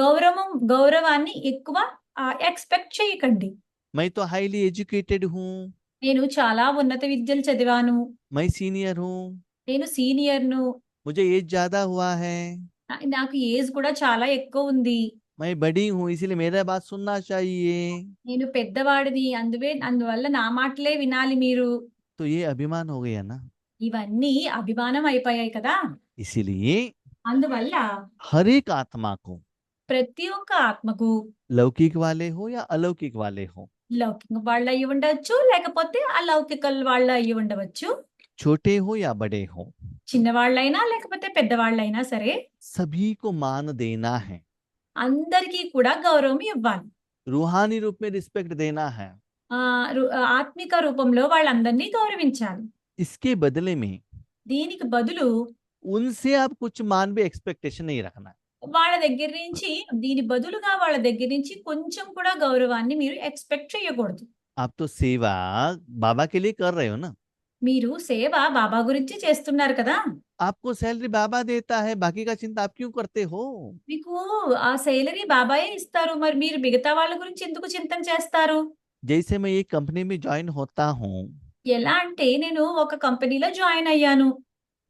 గౌరవాన్ని ఎక్కువ ఎక్స్పెక్ట్ చేయకండి. मैं तो हाईली एजुकेटेड हूँ, నేను చాలా ఉన్నత విద్యలు చదివాను, मैं सीनियर हूँ, నేను సీనియర్ను, मुझे एज ज्यादा हुआ है, నాకు ఏజ్ కూడా చాలా ఎక్కువ ఉంది, मैं बड़ी हूँ इसलिए मेरा बात सुनना चाहिए। నేను పెద్దవాడిని, అందువల్ల నా మాటలే వినాలి మీరు. तो ये अभिमान हो गया ना। ఇవన్నీ అభిమానం అయిపోయాయి కదా. इसीलिए అందువల్ల हर एक आत्मा को, ప్రతి ఒక్క ఆత్మకు, लौकिक वाले हो या अलौकिक वाले हो, లౌకిక వాళ్ళు అయి ఉండవచ్చు, లేకపోతే అలౌకిక వాళ్ళు అయి ఉండవచ్చు, छोटे हो या बड़े हो, చిన్నవాళ్ళైనా లేకపోతే పెద్దవాళ్ళైనా సరే सभी को मान देना है, అందరికీ కూడా గౌరవం ఇవ్వాలి. रूहानी रूप में रिस्पेक्ट देना है। ఆత్మిక రూపంలో వాళ్ళందరినీ గౌరవించాలి. इसके बदले में దీనికి బదులు उनसे आप कुछ मान भी एक्सपेक्टेशन नहीं रखना है। వాళ్ళ దగ్గర నుంచి, దీని బదులుగా వాళ్ళ దగ్గర నుంచి కొంచెం కూడా గౌరవాన్ని మీరు ఎక్స్పెక్ట్ చేయకూడదు. आप तो सेवा बाबा के लिए कर रहे हो ना, మీరు సేవ బాబా గురించి చేస్తున్నారు కదా. आपको सैलरी बाबा देता है, बाकी का चिंता आप क्यों करते हो। మీకు ఆ సేలరీ బాబాయే ఇస్తారు, మరి మీరు మిగతా వాళ్ళ గురించి ఎందుకు చింతన చేస్తారు? जैसे मैं एक कंपनी में ज्वाइन होता हूँ ఎలా అంటే నేను ఒక కంపెనీలో జాయిన్ అయ్యాను,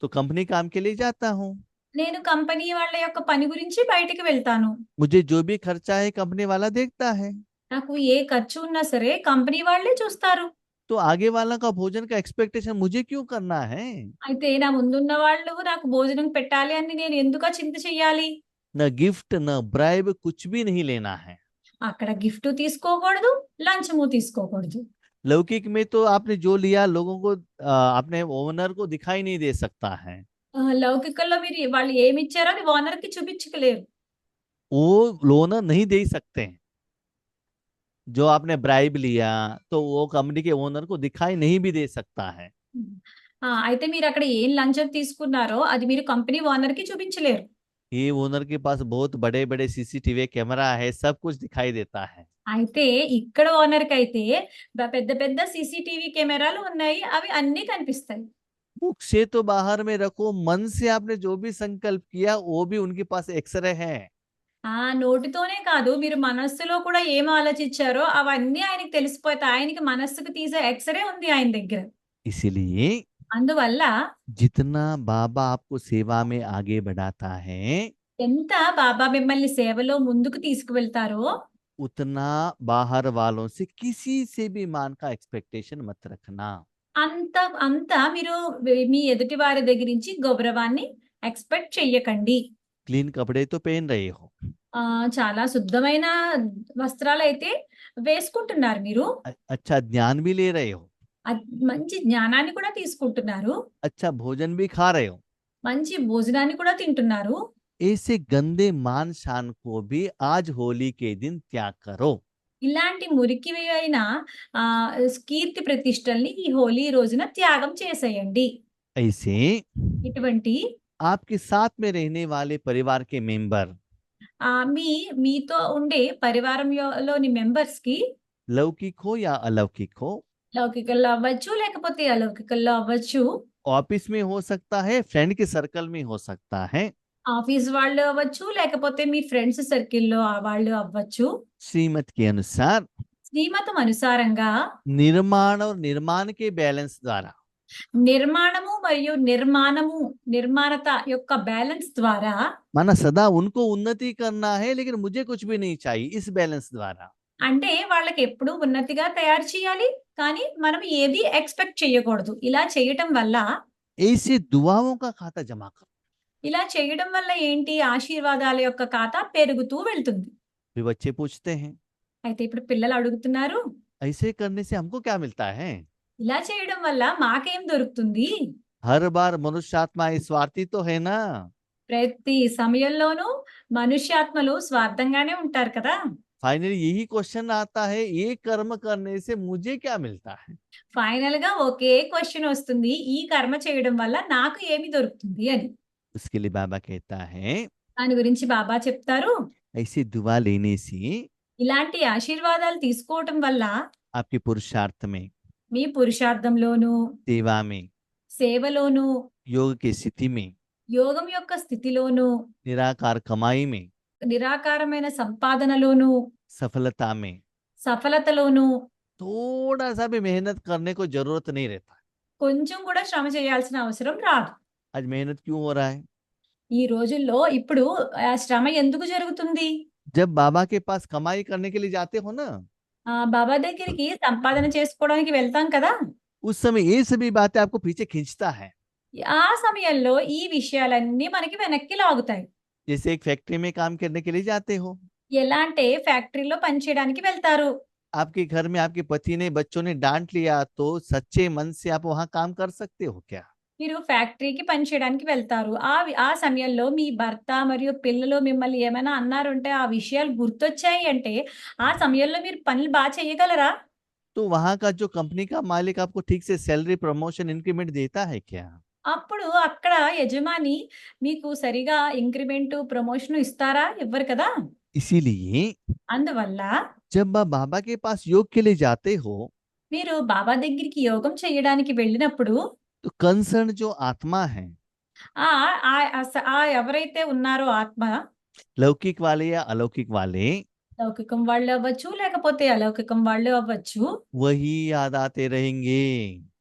तो कंपनी काम के लिए जाता हूँ, నేను కంపెనీ వాళ్ళ యొక్క పని గురించి బయటికి వెళ్తాను. मुझे जो भी खर्चा है कंपनी वाला देखता है, నాకు ఏ ఖర్చు ఉన్నా సరే కంపెనీ వాళ్ళే చూస్తారు. तो आगे वाला का भोजन का एक्सपेक्टेशन मुझे क्यों करना है। అయితే నా ముందున్న వాళ్ళు నాకు భోజనం పెట్టాలి అని నేను ఎందుకు చింత చెయ్యాలి? न गिफ्ट न ब्राइब कुछ भी नहीं लेना है। అక్కడ గిఫ్ట్ తీసుకోకూడదు, లంచము తీసుకోకూడదు. लौकिक में तो आपने जो लिया लोगों को अपने ओनर को दिखाई नहीं दे सकता है, లౌకికల్లో మీరు వాళ్ళు ఏమి ఇచ్చారో అది ఓనర్ కి చూపించలేరు. वो लोनर नहीं दे सकते हैं। जो आपने ब्राइब लिया तो वो कंपनी के ओनर को दिखाई नहीं भी दे सकता है। అయితే మీరక్కడ ఏం లంచం తీసుకున్నారో అది మీరు కంపెనీ ఓనర్‌కి చూపించలేరు. ये ओनर के पास बहुत बड़े बड़े सीसीटीवी कैमरा है, सब कुछ दिखाई देता है। అయితే ఇక్కడ ఓనర్‌కైతే పెద్ద పెద్ద సీసీటీవీ కెమెరాలు ఉన్నాయి. అవి అన్నీ కనిపిస్తాయి. मुख से तो बाहर में रखो, मन से आपने जो भी संकल्प किया वो भी उनके पास एक्सरे है। నోటితోనే కాదు మీరు మనస్సులో కూడా ఏం ఆలోచించారో అవన్నీ ఆయనకి తెలిసిపోతాయి. ఆయనకి మనస్సుకు తీసే ఎక్స్‌రే ఉంది ఆయన దగ్గర. इसीलिए అందువల్ల जितना बाबा आपको सेवा में आगे बढ़ाता है, ఎంత బాబా మిమ్మల్ని సేవలో ముందుకు తీసుకువెళ్తారో उतना बाहर वालों से किसी से भी मान का एक्सपेक्टेशन मत रखना। అంత అంత మీరు మీ ఎదుటి వారి దగ్గర నుంచి గౌరవాన్ని ఎక్స్‌పెక్ట్ చెయ్యకండి. क्लीन कपड़े तो पहन रहे हो, చాలా శుద్ధమైన వస్త్రాలైతే వేసుకుంటున్నారు మీరు. अच्छा ज्ञान भी ले रहे हो, మంచి జ్ఞానాన్ని కూడా తీసుకుంటున్నారు. अच्छा भोजन भी खा रहे हो। మంచి భోజనాన్ని కూడా తింటున్నారు. ऐसे गंदे मान शान को भी आज होली के दिन त्याग करो। ఇలాంటి మురికివి అయిన కీర్తి ప్రతిష్టల్ని ఈ హోలీ రోజున త్యాగం చేసేయండి. ऐसे ఇటువంటి आपके साथ में रहने वाले परिवार के मेंबर మీతో ఉండే లోని మెంబర్స్‌కి लौकिक हो या अलौकिक हो, లౌకికంలో అవ్వచ్చు, లేకపోతే అలౌకికంలో అవ్వచ్చు, ऑफिस में हो सकता है, फ्रेंड के सर्कल में हो सकता है, ఆఫీస్ వాళ్ళు అవ్వచ్చు, లేకపోతే మీ ఫ్రెండ్స్ సర్కిల్‌లో వాళ్ళు అవ్వచ్చు. श्रीमत के अनुसार శ్రీమతం అనుసారంగా निर्माण और निर्माण के बैलेंस द्वारा నిర్మాణము మరియు నిర్మాణత యొక్క బ్యాలెన్స్ ద్వారా माना सदा उनको उन्नति करना है, लेकिन मुझे कुछ भी नहीं चाहिए, इस बैलेंस द्वारा అంటే వాళ్ళకి ఎప్పుడూ ఉన్నతిగా తయారు చేయాలి. కానీ మనం ఏది ఎక్స్‌పెక్ట్ చేయకూడదు. ఇలా చేయటం వల్ల ऐसे दुआओं का खाता जमा करो। ఇలా చేయడం వల్ల ఏంటి ఆశీర్వాదాల యొక్క ఖాతా పెరుగుతూ వెళ్తుంది. फिर बच्चे पूछते हैं, అయితే ఇప్పుడు పిల్లలు అడుగుతున్నారు, ऐसे करने से हमको क्या मिलता है? ఇలా చేయడం వల్ల మాకేం దొరుకుతుంది? हर बार मनुष्यात्मा स्वार्थी तो है ना। ప్రతి సమయంలోనూ మనుష్యాత్మలు స్వార్థంగానే ఉంటారు కదా! फाइनली यही क्वेश्चन आता है, ये कर्म करने से मुझे क्या मिलता है? ఫైనల్‌గా ఒకే క్వెషన్ వస్తుంది. ఈ కర్మ చేయడం వల్ల నాకు ఏమి దొరుకుతుంది అని. उसके लिए बाबा कहता है, దాని గురించి బాబా చెప్తారు. ऐसी दुआ लेने से ఇలాంటి ఆశీర్వాదాలు తీసుకోవటం వల్ల आपके पुरुषार्थ में, మీ పురుషార్థంలోనూ, सेवा में, సేవలోనూ, योग की स्थिति में, యోగం యొక్క స్థితిలోనూ, निराकार कमाई में, నిరాకారమైన సంపాదనలోనూ, सफलता में సఫలతలోనూ थोड़ा सा भी मेहनत करने को जरूरत नहीं रहता। కొంచెం కూడా శ్రమ చేయాల్సిన అవసరం రాదు. आज मेहनत क्यों हो रहा है? ఈ రోజుల్లో ఇప్పుడు శ్రమ ఎందుకు జరుగుతుంది? जब बाबा के पास कमाई करने के लिए जाते हो ना, బాబా దగ్గరికి సంపాదన చేసుకోవడానికి వెళ్తాం కదా! उस समय ये सभी बातें आपको पीछे खींचता है। ఆ సమయంలో ఈ విషయాలన్నీ మనకి వెనక్కి లాగుతాయి. जैसे एक फैक्ट्री में काम करने के लिए जाते हो, ఎలా అంటే ఫ్యాక్టరీలో పనిచేయడానికి వెళ్తారు. आपके घर में आपके पति ने बच्चों ने डांट लिया, तो सच्चे मन से आप वहां काम कर सकते हो क्या? మీరు ఫ్యాక్టరీకి పనిచేయడానికి వెళ్తారు. ఆ సమయంలో మీ భర్త మరియు పిల్లలు మిమ్మల్ని ఏమైనా అన్నారంటే, ఆ విషయాలు గుర్తొచ్చాయి అంటే, ఆ సమయంలో మీరు పనులు చేయగలరా? तो वहां का जो कंपनी का मालिक आपको ठीक से सैलरी, प्रमोशन, इंक्रीमेंट देता है क्या? అప్పుడు అక్కడ యజమాని మీకు సరిగా ఇంక్రిమెంటు, ప్రమోషను ఇస్తారా? ఇవ్వరు కదా! इसीलिए అందువల్ల जब आप बाबा के पास योग के लिए जाते हो, మీరు బాబా దగ్గరికి యోగం చేయడానికి వెళ్ళినప్పుడు तो कंसर्न जो आत्मा है, ఎవరైతే ఉన్నారో ఆత్మ, लौकिक वाले या अलौकिक वाले, లౌకికం వాళ్ళు అవ్వచ్చు, లేకపోతే అలౌకికం వాళ్ళు అవ్వచ్చు. वही याद आते रहेंगे।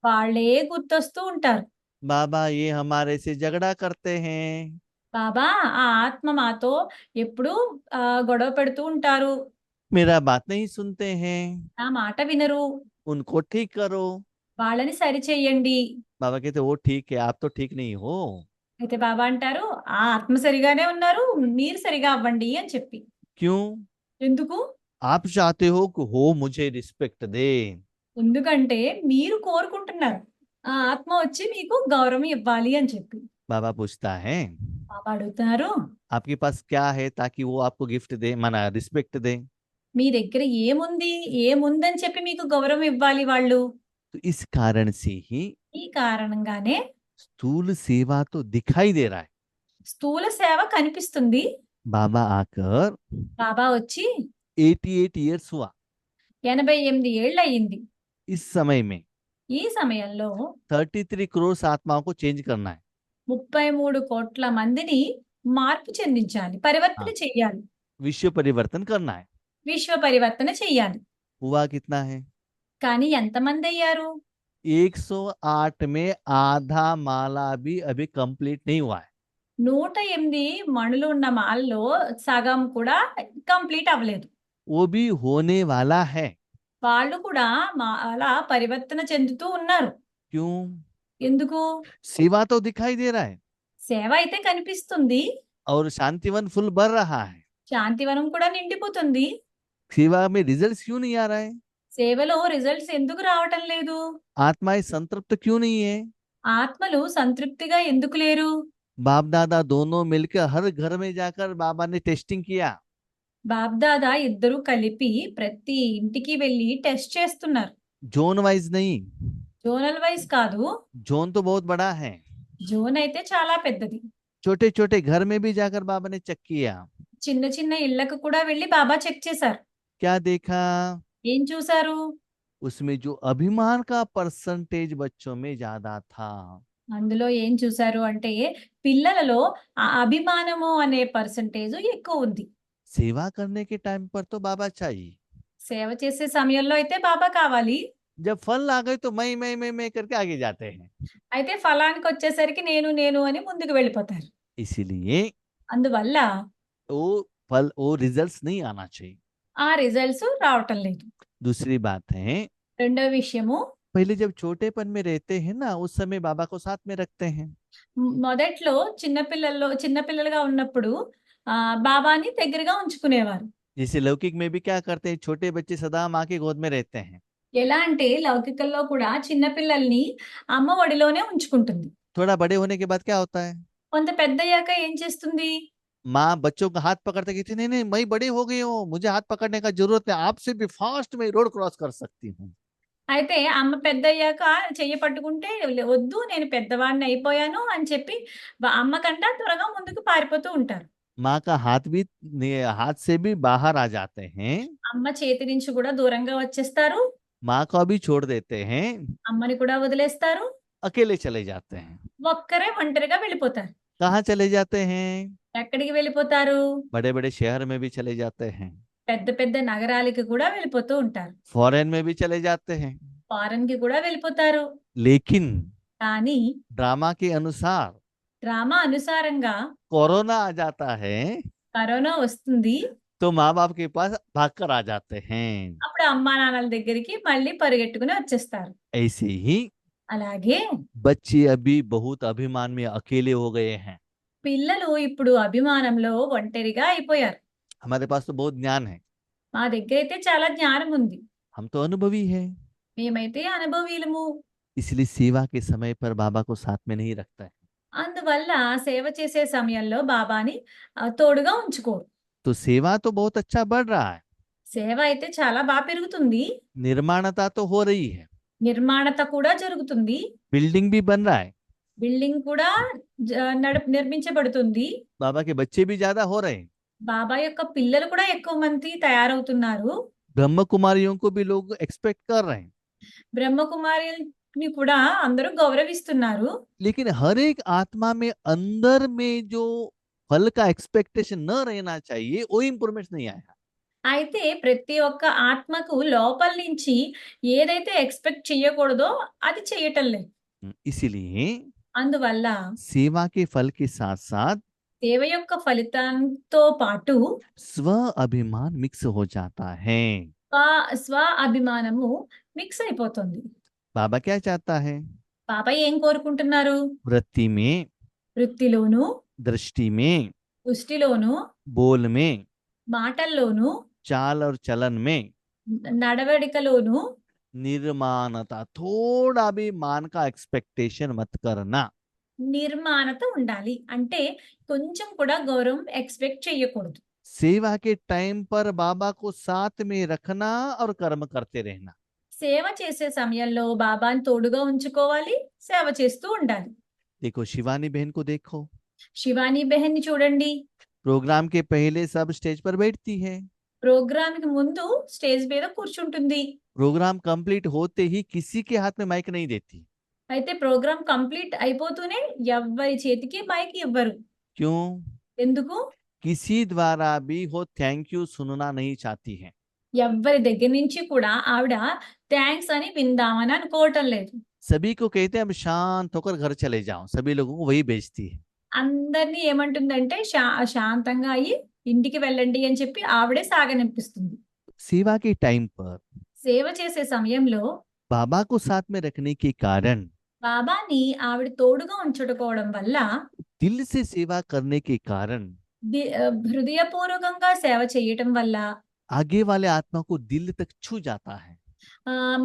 వాళ్ళే గుర్తొస్తూ ఉంటారు. बाबा ये हमारे से झगड़ा करते हैं, బాబా ఆ ఆత్మ మాతో ఎప్పుడూ గొడవ పెడుతూ ఉంటారు. मेरा बात नहीं सुनते हैं, నా మాట వినరు. उनको ठीक करो। వాళ్ళని సరిచెయ్యండి. बाबा कहते वो ठीक है, आप तो ठीक नहीं हो। అయితే బాబా అంటారు, ఆ ఆత్మ సరిగానే ఉన్నారు, మీరు సరిగా అవ్వండి అని చెప్పి. क्यों? ఎందుకు? आप चाहते हो कि हो मुझे रिस्पेक्ट दे। ఎందుకంటే మీరు కోరుకుంటున్నారు ఆ ఆత్మ వచ్చి మీకు గౌరవం ఇవ్వాలి అని చెప్పి. बाबा पूछता है, బాబా అడుగుతున్నారు, आपके पास क्या है ताकि वो आपको गिफ्ट दे, माना रिस्पेक्ट दे? మీ దగ్గర ఏముంది, ఏముందని చెప్పి మీకు గౌరవం ఇవ్వాలి వాళ్ళు? तो इस कारण से ही ఈ కారణంగానే स्थूल सेवा तो दिखाई दे रहा है। స్థూల సేవ కనిపిస్తుంది. बाबा आकर బాబా వచ్చి 88 इयर्स हुआ। 88 ఏళ్ళు అయ్యింది. इस समय में ఈ సమయంలో 33 करोड़ आत्माओं को चेंज करना है। 33 కోట్ల మందిని మార్పు చెందించాలి, పరివర్తన हाँ, చెయ్యాలి, विश्व परिवर्तन करना है। విశ్వ పరివర్తన చెయ్యాలి. हुआ कितना है? కానీ ఎంతమంది అయ్యారు? 108 में आधा माला भी अभी कंप्लीट नहीं हुआ है। 108 మణులు ఉన్న మాల్లో సగం కూడా కంప్లీట్ అవ్వలేదు. वो भी होने वाला है। వాళ్ళు కూడా అలా పరివర్తన చెందుతూ ఉన్నారు. क्यों? ఎందుకు? सेवा तो दिखाई दे रहा है సేవ అయితే కనిపిస్తుంది, और शांतिवन फुल भर रहा है। శాంతివనం కూడా నిండిపోతుంది. सेवा में रिजल्ट क्यों नहीं आ रहा है? సేవలో రిజల్ట్స్ ఎందుకు రావటం లేదు? आत्माएं संतृप्त क्यों नहीं है? ఆత్మలు సంతృప్తిగా ఎందుకు లేరు? बाप दादा दोनों मिलकर हर घर में जाकर बाबा ने टेस्टिंग किया। బాబ్దాదా ఇద్దరు కలిపి ప్రతి ఇంటికి వెళ్ళి టెస్ట్ చేస్తున్నారు. जोन वाइज नहीं, జోనల్ వైజ్ కాదు, जोन तो बहुत बड़ा है। జోన్ అయితే చాలా పెద్దది. छोटे छोटे घर में भी जाकर बाबा ने चेक किया। చిన్న చిన్న ఇళ్లకు కూడా వెళ్ళి బాబా చెక్ చేశారు. क्या देखा? ఏం చూశారు? उसमें जो अभिमान का परसेंटेज बच्चों में ज्यादा था। అందులో ఏం చూశారు అంటే పిల్లలలో ఆ అభిమానము అనే పర్సంటేజ్ ఎక్కువ ఉంది. सेवा करने के टाइम पर तो बाबा चाहिए। సేవ చేసే సమయంలో అయితే బాబా కావాలి. जब फल आ गए तो मैं करके आगे जाते हैं। అయితే ఫలానికి వచ్చేసరికి నేను నేను అని ముందుకు వెళ్ళిపోతారు. इसीलिए అందువల్ల वो फल वो रिजल्ट्स नहीं आना चाहिए। ఆ రిజల్ట్స్ రావటం లేదు. दूसरी बात है, రెండో విషయము, पहले जब छोटेपन में रहते हैं ना उस समय बाबा को साथ में रखते हैं। మొదట్లో చిన్నపిల్లలుగా ఉన్నప్పుడు బాబాని దగ్గరగా ఉంచుకునేవారు. जैसे लौकिक में भी क्या करते हैं, छोटे बच्चे सदा माँ की गोद में रहते हैं। ఎలా అంటే లౌకికల్లో కూడా చిన్నపిల్లల్ని అమ్మ ఒడిలోనే ఉంచుకుంటుంది. थोड़ा बड़े होने के बाद क्या होता है, కొంత పెద్దయ్యాక ఏం చేస్తుంది? माँ बच्चों का हाथ पकड़ते कहती नहीं नहीं मैं बड़ी हो गई हूँ, मुझे हाथ पकड़ने का जरूरत है, आपसे भी फास्ट मैं रोड क्रॉस कर सकती हूँ। అయితే అమ్మ పెద్దయ్యాక చెయ్యి పట్టుకుంటే వద్దు నేను పెద్దవాడిని అయిపోయాను అని చెప్పి అమ్మ కంటే త్వరగా ముందుకు పారిపోతూ ఉంటారు. माँ का हाथ से भी बाहर आ जाते हैं। అమ్మ చేతి నుంచి కూడా దూరంగా వచ్చేస్తారు. माँ को भी छोड़ देते हैं, అమ్మని కూడా వదిలేస్తారు. अकेले चले जाते हैं। ఒక్కరే ఒంటరిగా వెళ్ళిపోతారు. कहाँ चले जाते हैं? ఎక్కడికి వెళ్ళిపోతారు? बड़े बड़े शहर में भी चले जाते हैं, పెద్ద పెద్ద నగరాలకి కూడా వెళ్ళిపోతూ ఉంటారు. फॉरेन में भी चले जाते हैं। ఫారెన్ కి కూడా వెళ్ళిపోతారు. लेकिन కానీ ड्रामा के अनुसार డ్రామా అనుసారంగా कोरोना आ जाता है కరోనా వస్తుంది. तो माँ बाप के पास भागकर आ जाते हैं। అప్పుడు అమ్మా నాన్నల దగ్గరికి మళ్ళీ పరిగెట్టుకుని వచ్చేస్తారు. ऐसे ही అలాగే बच्चे अभी बहुत अभिमान में अकेले हो गए हैं। పిల్లలు ఇప్పుడు అభిమానంలో ఒంటరిగా అయిపోయారు. हमारे पास तो बहुत ज्ञान है, మా దగ్గర అయితే చాలా జ్ఞానం ఉంది, हम तो अनुभवी है, మేమైతే అనుభవీలము. इसलिए सेवा के समय पर बाबा को साथ में नहीं रखता है। అందువల్ల సేవ చేసే సమయంలో బాబాని తోడుగా ఉంచుకోరు. तो सेवा तो बहुत अच्छा बढ़ रहा है, సేవ అయితే చాలా బాగా పెరుగుతుంది, निर्माणता तो हो रही है, నిర్మాణత కూడా జరుగుతుంది, बिल्डिंग भी बन रहा है, బిల్డింగ్ కూడా నిర్మించబడుతుంది. बाबा के बच्चे भी ज्यादा हो रहे हैं, బాబా యొక్క పిల్లలు కూడా ఎక్కువ మంది తయారవుతున్నారు. ब्रह्म कुमारियों को भी लोग एक्सपेक्ट कर रहे हैं। బ్రహ్మకుమారిని కూడా అందరూ గౌరవిస్తున్నారు. लेकिन हर एक आत्मा में अंदर में जो फल का एक्सपेक्टेशन न रहना चाहिए वो इंप्रूवमेंट नहीं आया। అయితే ప్రతి ఒక్క ఆత్మకు లోపల నుంచి ఏదైతే ఎక్స్పెక్ట్ చేయకూడదో అది చేయటం లేదు. इसीलिए అందువల్ల सेवा के फल के साथ साथ సేవ యొక్క ఫలితంతో పాటు स्व अभिमान मिक्स हो जाता है। స్వ అభిమానము మిక్స్ అయిపోతుంది. बाबा क्या चाहता है? బాబా ఏం కోరుకుంటున్నారు? वृत्ति में, వృత్తిలోను, दृष्टि में, దృష్టిలోను, बोल में, మాటల్లోను, चाल और चलन में నడవడికలోను निर्माणता, थोड़ा भी मान का एक्सपेक्टेशन मत करना। నిర్మాణత ఉండాలి. అంటే కొంచెం కూడా గౌరవం ఎక్స్పెక్ట్ చేయకూడదు. सेवा के टाइम पर बाबा को साथ में रखना और कर्म करते रहना। సేవ చేసే సమయంలో బాబాని తోడుగా ఉంచుకోవాలి. సేవ చేస్తూ ఉండాలి. देखो शिवानी बहन को देखो, శివాని బెహన్‌ని చూడండి. प्रोग्राम के पहले सब स्टेज पर बैठती है, ప్రోగ్రామ్‌కి ముందు స్టేజ్ మీద కూర్చుంటుంది. प्रोग्राम कंप्लीट होते ही किसी के हाथ में माइक नहीं देती। అయితే ప్రోగ్రామ్ కంప్లీట్ అయిపోతూనే ఎవ్వరి చేతికి మైక్ ఇవ్వరు. क्यों? ఎందుకు? किसी द्वारा भी हो थैंक यू सुनना नहीं चाहती है। ఎవ్వరి దగ్గర నుంచి కూడా ఆవిడ థాంక్స్ అని విందామని అనుకోవటం లేదు. सभी को कहते हैं अब शांत होकर घर चले जाओ, सभी लोगों को वही भेजती है। అందరిని ఏమంటుందంటే శాంతంగా అయ్యి ఇంటికి వెళ్ళండి అని చెప్పి ఆవిడే సాగనంపిస్తుంది. सेवा के टाइम पर సేవ చేసే సమయంలో बाबा को साथ में रखने के कारण, బాబాని ఆవిడ తోడుగా ఉంచుకోవడం వల్ల दिल से सेवा करने के कारण హృదయపూర్వకంగా సేవ చేయటం వల్ల आगे वाले आत्मा को दिल तक छू जाता है।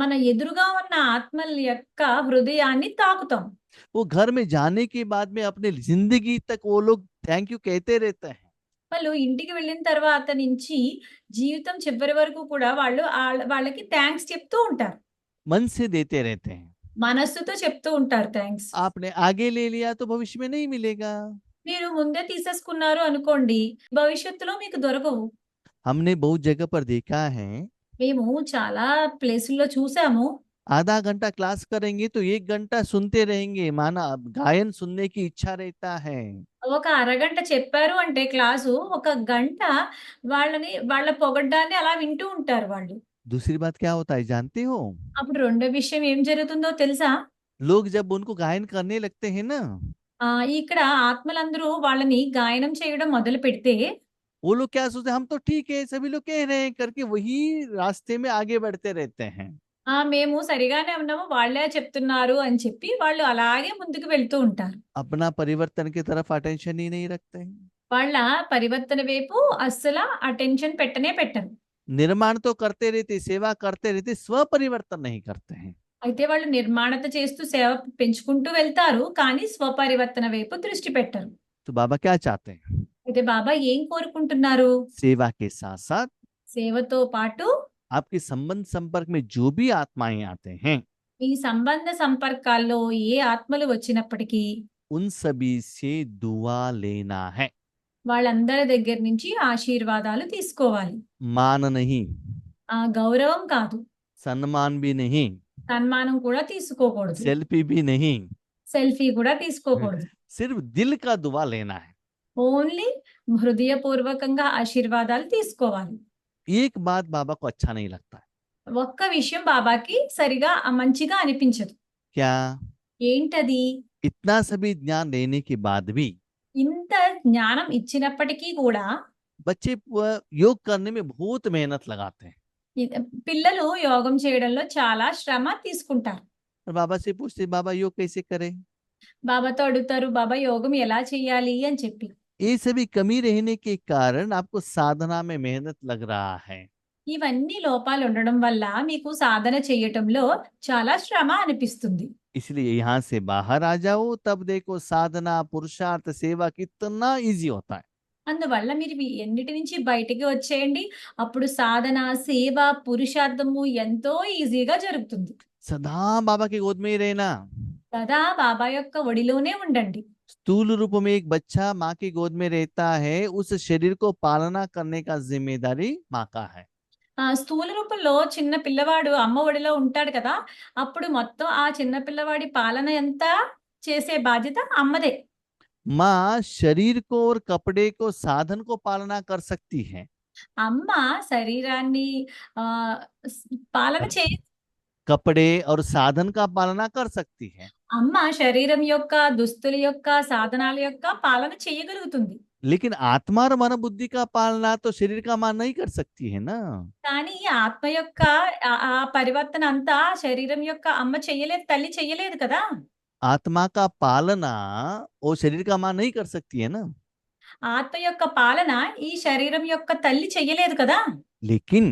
మన ఎదురుగా ఉన్న ఆత్మల యొక్క హృదయాన్ని తాకుతాం. वो घर में जाने के बाद में अपने जिंदगी तक वो लोग थैंक यू कहते रहते हैं। వాళ్ళు ఇంటికి వెళ్ళిన తర్వాత నుంచి జీవితం చివరి వరకు కూడా వాళ్ళు వాళ్ళకి థాంక్స్ చెప్తూ ఉంటారు. मन से देते रहते हैं। మనస్సుతో చెప్తూ ఉంటారు థాంక్స్. आपने आगे ले लिया तो भविष्य में नहीं मिलेगा। మీరు ముందే తీసేసుకున్నారు అనుకోండి, భవిష్యత్తులో మీకు దొరకవు. हमने बहुत जगह पर देखा है, మేము చాలా ప్లేసుల్లో చూసాము. आधा घंटा क्लास करेंगे तो 1 घंटा सुनते रहेंगे, माना गायन सुनने की इच्छा रहता है। ఒక అరగంట చెప్పారు అంటే క్లాసు, ఒక గంట వాళ్ళ పొగడ్డాన్ని అలా వింటూ ఉంటారు వాళ్ళు. दूसरी बात क्या होता है जानते हो? అప్పుడు రెండో విషయం ఏం జరుగుతుందో తెలుసా? लोग जब उनको गायन करने लगते हैं ना, ఇక్కడ ఆత్మలందరూ వాళ్ళని గాయనం చేయడం మొదలుపెడితే वो लोग क्या सोचते हैं, हम तो ठीक है, सभी लोग कह रहे हैं करके वही रास्ते में आगे बढ़ते रहते हैं। మేము సరిగానే ఉన్నాము, వాళ్ళే చెప్తున్నారు అని చెప్పి వాళ్ళు అలాగే ముందుకు వెళ్తూ ఉంటారు. अपना परिवर्तन की तरफ अटेंशन ही नहीं रखते हैं। వాళ్ళ పరివర్తన వైపు అస్సలు అటెన్షన్ పెట్టరు. निर्माण तो करते रहते, सेवा करते रहते, स्व परिवर्तन नहीं करते हैं। అయితే వాళ్ళు నిర్మాణత చేస్తూ సేవ పెంచుకుంటూ వెళ్తారు, కానీ స్వపరివర్తన వైపు దృష్టి పెట్టరు. तो बाबा क्या चाहते हैं? అయితే బాబా ఏం కోరుకుంటున్నారు? सेवा के साथ साथ సేవతో పాటు आपके संबंध संपर्क में जो भी आत्माएं आते हैं, ఈ సంబంధ సంపర్కాల్లో ఏ ఆత్మలు వచ్చినప్పటికీ उन सभी से दुआ लेना है। వాళ్ళందరి దగ్గర నుంచి ఆశీర్వాదాలు తీసుకోవాలి. मान नहीं, గౌరవం కాదు, सम्मान भी नहीं, సన్మానం కూడా తీసుకోకూడదు, सेल्फी भी नहीं, సెల్ఫీ కూడా తీసుకోకూడదు. सिर्फ दिल का दुआ लेना है। ఓన్లీ హృదయపూర్వకంగా ఆశీర్వాదాలు తీసుకోవాలి. एक बात बाबा को अच्छा नहीं लगता है, ఒక్క విషయం బాబాకి సరిగా మంచిగా అనిపించదు. क्या? ఏంటది? इतना सभी ज्ञान देने के बाद भी ఇంత జ్ఞానం ఇచ్చినప్పటికీ కూడా बच्चे योग करने में बहुत मेहनत लगाते हैं। పిల్లలు యోగం చేయడంలో చాలా శ్రమ తీసుకుంటారు. और बाबा से पूछते, बाबा योग कैसे करें? బాబాతో అడుగుతారు, బాబా యోగం ఎలా చేయాలి అని చెప్పి. ये सभी कमी रहने के कारण आपको साधना में मेहनत लग रहा है। ఇవన్నీ లోపాలు ఉండడం వల్ల మీకు సాధన చేయటంలో చాలా శ్రమ అనిపిస్తుంది. इसलिए यहाँ से बाहर आ जाओ, तब देखो साधना पुरुषार्थ सेवा कितना इजी होता है। అందువల్ల మీరు ఎన్నిటి నుంచి బయటికి వచ్చేయండి, అప్పుడు సాధన, సేవ, పురుషార్థము ఎంతో ఈజీగా జరుగుతుంది. सदा बाबा की गोद में ही रहना। సదా బాబా యొక్క ఒడిలోనే ఉండండి. स्थूल रूप में एक बच्चा माँ की गोद में रहता है, उस शरीर को पालना करने का जिम्मेदारी माँ का है। స్థూల రూపంలో చిన్న పిల్లవాడు అమ్మ ఒడిలో ఉంటాడు కదా, అప్పుడు మొత్తం ఆ చిన్న పిల్లవాడి పాలన ఎంత చేసే బాధ్యత అమ్మదే. माँ शरीर को और कपड़े को साधन को पालना कर सकती है। అమ్మ శరీరాన్ని పాలన చేయ कपड़े और साधन का पालना कर सकती है, అమ్మ శరీరం యొక్క, దుస్తుల యొక్క, సాధనాల యొక్క పాలన చేయగలుగుతుంది. लेकिन आत्मा और मन बुद्धि का पालना तो शरीर का मां नहीं कर सकती है ना। కానీ ఆత్మ యొక్క ఆ పరివర్తన అంతా శరీరం యొక్క అమ్మ చెయ్యలేదు, తల్లి చెయ్యలేదు కదా. आत्मा का पालना वो शरीर का मां नहीं कर सकती है ना। ఆత్మ యొక్క పాలన ఈ శరీరం యొక్క తల్లి చెయ్యలేదు కదా. लेकिन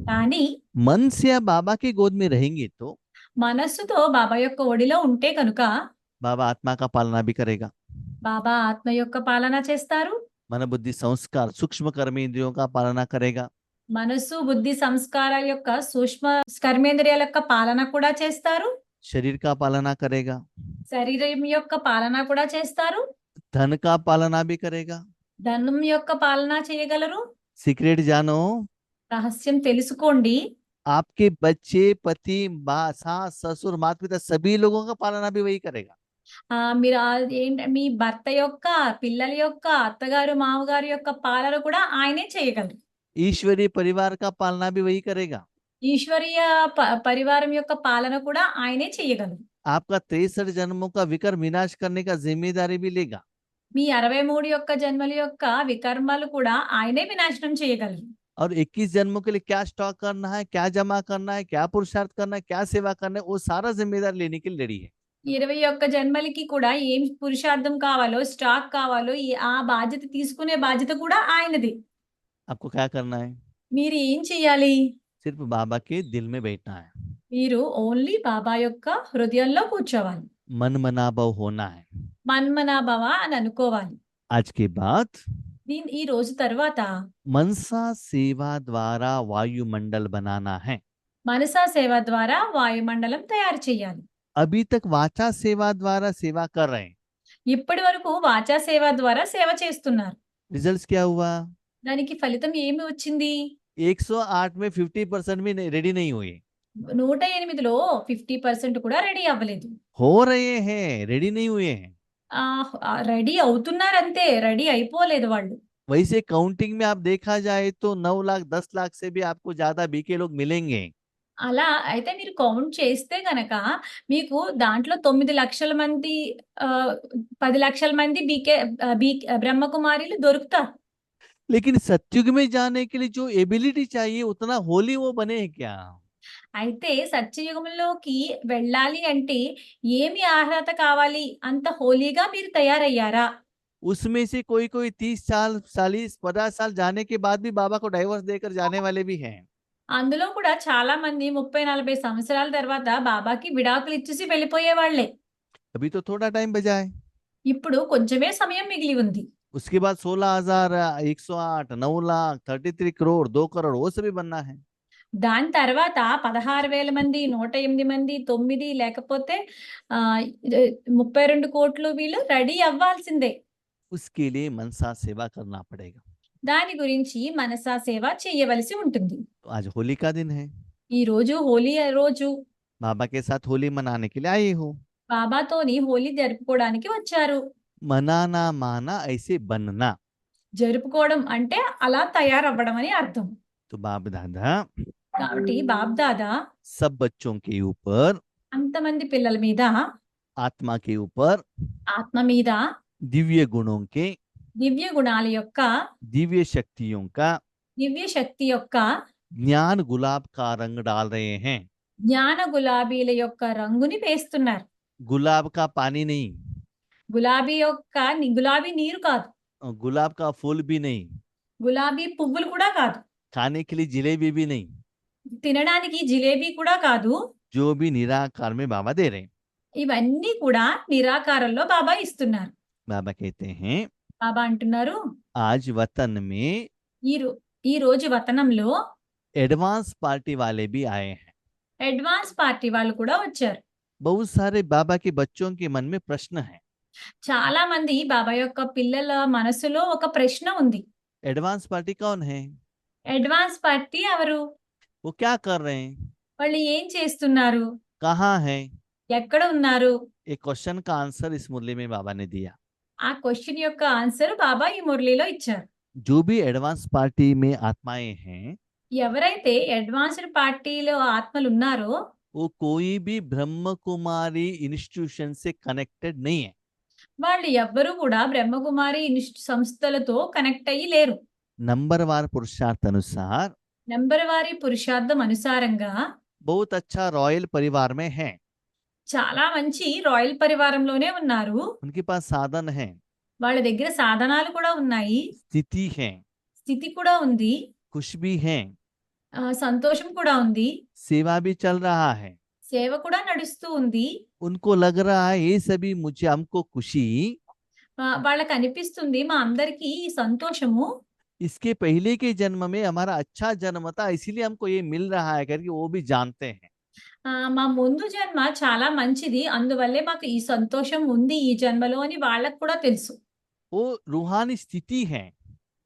కానీ मन से आप बाबा की गोद में रहेंगे तो మనస్సుతో బాబా యొక్క ఒడిలో ఉంటే కనుక बाबा आत्मा का पालना भी करेगा। బాబా ఆత్మ యొక్క పాలన చేస్తారు, मन बुद्धि संस्कार सूक्ष्म कर्म इंद्रियों का पालना करेगा। మనస్సు, బుద్ధి, సంస్కారాల యొక్క సూక్ష్మ కర్మేంద్రియాల యొక్క పాలన కూడా చేస్తారు. शरीर का पालना करेगा, శరీరం యొక్క పాలన కూడా చేస్తారు. धन का पालना भी करेगा। ధనం యొక్క పాలన చేయగలరు. सीक्रेट जानो, రహస్యం తెలుసుకోండి. आपके बच्चे, पति, सास, ससुर, माता पिता सभी लोगों का पालना भी वही करेगा। మీరు మీ భర్త యొక్క, పిల్లల యొక్క, అత్తగారు, మామగారు యొక్క పాలన కూడా ఆయనే చేయగలరు. ईश्वरीय परिवार का पालना भी वही करेगा। ఈశ్వరీయ పరివారం యొక్క పాలన కూడా ఆయనే చేయగలరు. आपका 63 जन्मों का विकर्म विनाश करने का जिम्मेदारी भी लेगा। మీ 63 యొక్క జన్మల యొక్క వికర్మాలు కూడా ఆయనే వినాశనం చేయగలరు. और 21 जन्मों के लिए क्या स्टॉक करना है, क्या जमा करना है, क्या पुरुषार्थ करना है, क्या सेवा करना है, वो सारा जिम्मेदारी लेने के लिए रेडी है। 21 జన్మలకి కూడా ఏం పురుషార్థం కావాలో, స్టాక్ కావాలో ఆ బాధ్యత తీసుకునే బాధ్యత కూడా ఆయనది. आपको क्या करना है? మీరు ఏం చేయాలి? सिर्फ बाबा के दिल में बैठना है, మీరు ఓన్లీ బాబా యొక్క హృదయంలో కూర్చోవాలి. मन मना भाव होना है। మన్మనాభవ అని అనుకోవాలి. आज के बाद ఈ రోజు తర్వాత मनसा सेवा द्वारा वायुमंडल बनाना है। మనసా సేవ ద్వారా వాయుమండలం తయారు చేయాలి. अभी तक वाचा सेवा द्वारा सेवा कर रहे हैं। ఇప్పటి వరకు వాచా సేవ ద్వారా సేవ చేస్తున్నారు. रिजल्ट्स क्या हुआ? దానికి ఫలితం ఏమి వచ్చింది? 108 में 50% भी रेडी नहीं हुए। 108లో 50% కూడా రెడీ అవ్వలేదు. हो रहे हैं, रेडी नहीं हुए हैं। రెడీ అవుతున్నారంతే, రెడీ అయిపోలేదు వాళ్ళు. वैसे काउंटिंग में आप देखा जाए तो 9 लाख 10 लाख से भी आपको ज्यादा बीके लोग मिलेंगे। అలా అయితే మీరు కౌంట్ చేస్తే గనక మీకు దాంట్లో 9 లక్షల మంది 10 లక్షల మంది బ్రహ్మకుమారిలు దొరుకుతారు. लेकिन सत्युग में जाने के लिए जो एबिलिटी चाहिए उतना होली वो बने हैं क्या? అయితే సత్యయుగంలోకి వెళ్ళాలి అంటే ఏమి అర్హత కావాలి? అంత హోలీగా మీరు తయారయ్యారా? उसमें से कोई कोई 30 साल 40 50 साल जाने के बाद भी बाबा को डाइवोर्स देकर जाने वाले भी हैं। అందులో కూడా చాలా మంది 30-40 సంవత్సరాల తర్వాత బాబాకి విడాకులు ఇచ్చేసి వెళ్ళిపోయే వాళ్ళే. अभी तो थोड़ा टाइम बचा है। ఇప్పుడు కొంచెమే సమయం మిగిలి ఉంది. उसके बाद 16,108 9 लाख 33 करोड़ 2 करोड़ वो सभी बनना है। దాని తర్వాత 16,000 మంది, 108 మంది, 9 లేకపోతే 32 కోట్లు వీళ్ళు రెడీ అవ్వాల్సిందే. उसके लिए मनसा सेवा करना पड़ेगा। దాని గురించి మనసా సేవ చేయవలసి ఉంటుంది. तो आज होली का दिन है, ఈ రోజు హోలీ రోజు. बाबा के साथ होली मनाने के लिए आए हो। బాబాతోని హోలీ జరుపుకోవడానికి వచ్చారు. मनाना माना ऐसे बनना। జరుపుకోవడం అంటే అలా తయారవ్వడం అని అర్థం. तो बाप दादा కాబట్టి బాబ్దాదా सब बच्चों के ऊपर, అంతమంది పిల్లల మీద, आत्मा के ऊपर, ఆత్మ మీద, दिव्य गुणों के, దివ్య గుణాల యొక్క, दिव्य शक्तियों का దివ్య శక్తి యొక్క, ज्ञान गुलाब का रंग डाल रहे हैं। జ్ఞాన గులాబీల యొక్క రంగుని వేస్తున్నారు. गुलाब का पानी नहीं, గులాబీ యొక్క గులాబీ నీరు కాదు, गुलाब का फूल भी नहीं, గులాబీ పువ్వులు కూడా కాదు, खाने के लिए जलेबी भी नहीं, తినడానికి జిలేబీ కూడా కాదు. जो भी निराकार में बाबा दे रहे हैं। ఇవన్నీ కూడా నిరాకారంలో బాబా ఇస్తున్నారు. बाबा कहते हैं బాబా అంటున్నారు, आज वतन में ఈ రోజు వతనంలో एडवांस पार्टी वाले भी आए हैं। అడ్వాన్స్ పార్టీ వాళ్ళు కూడా వచ్చారు. बहुत सारे बाबा के बच्चों के मन में प्रश्न है। చాలా మంది బాబా యొక్క పిల్లల మనసులో ఒక ప్రశ్న ఉంది. एडवांस पार्टी कौन है? అడ్వాన్స్ పార్టీ ఎవరు? वो क्या कर रहे हैं? వాళ్ళు ఏం చేస్తున్నారు? कहाँ है? ఎక్కడ ఉన్నారు? एक क्वेश्चन का आंसर इस मुरली में बाबा ने दिया। ఆ క్వశ్చన్ యొక్క ఆన్సర్ బాబా ఈ మురళిలో ఇచ్చారు. जो भी एडवांस पार्टी में आत्माएं हैं, ఎవరైతే అడ్వాన్స్డ్ పార్టీలో ఆత్మలు ఉన్నారో वो कोई भी ब्रह्म कुमारी इंस्टीट्यूशन से कनेक्टेड नहीं है। వాళ్ళు ఎవ్వరూ కూడా బ్రహ్మకుమారి సంస్థలతో కనెక్ట్ అయ్యి లేరు. नंबरवार पुरुषार्थ अनुसार నెంబర్ వారి పురుషార్థం అనుసారంగా बहुत अच्छा रॉयल परिवार में है। చాలా మంచి రాయల్ పరివారంలోనే ఉన్నారు. उनके पास साधन है, వాళ్ళ దగ్గర సాధనాలు కూడా ఉన్నాయి, स्थिति है, స్థితి కూడా ఉంది, खुश भी है, సంతోషం కూడా ఉంది, सेवा भी चल रहा है। సేవ కూడా నడుస్తూ ఉంది. उनको लग रहा है ये सभी मुझे हमको खुशी వాళ్ళకి అనిపిస్తుంది మా అందరికీ ఈ సంతోషము इसके पहले के जन्म में हमारा अच्छा जन्म था, इसीलिए हमको ये मिल रहा है करके वो भी जानते हैं। మా ముందు జన్మ చాలా మంచిది. అందువల్లే మాకు ఈ సంతోషం ఉంది ఈ జన్మలో అని వాళ్ళకి కూడా తెలుసు. वो रूहानी स्थिति है।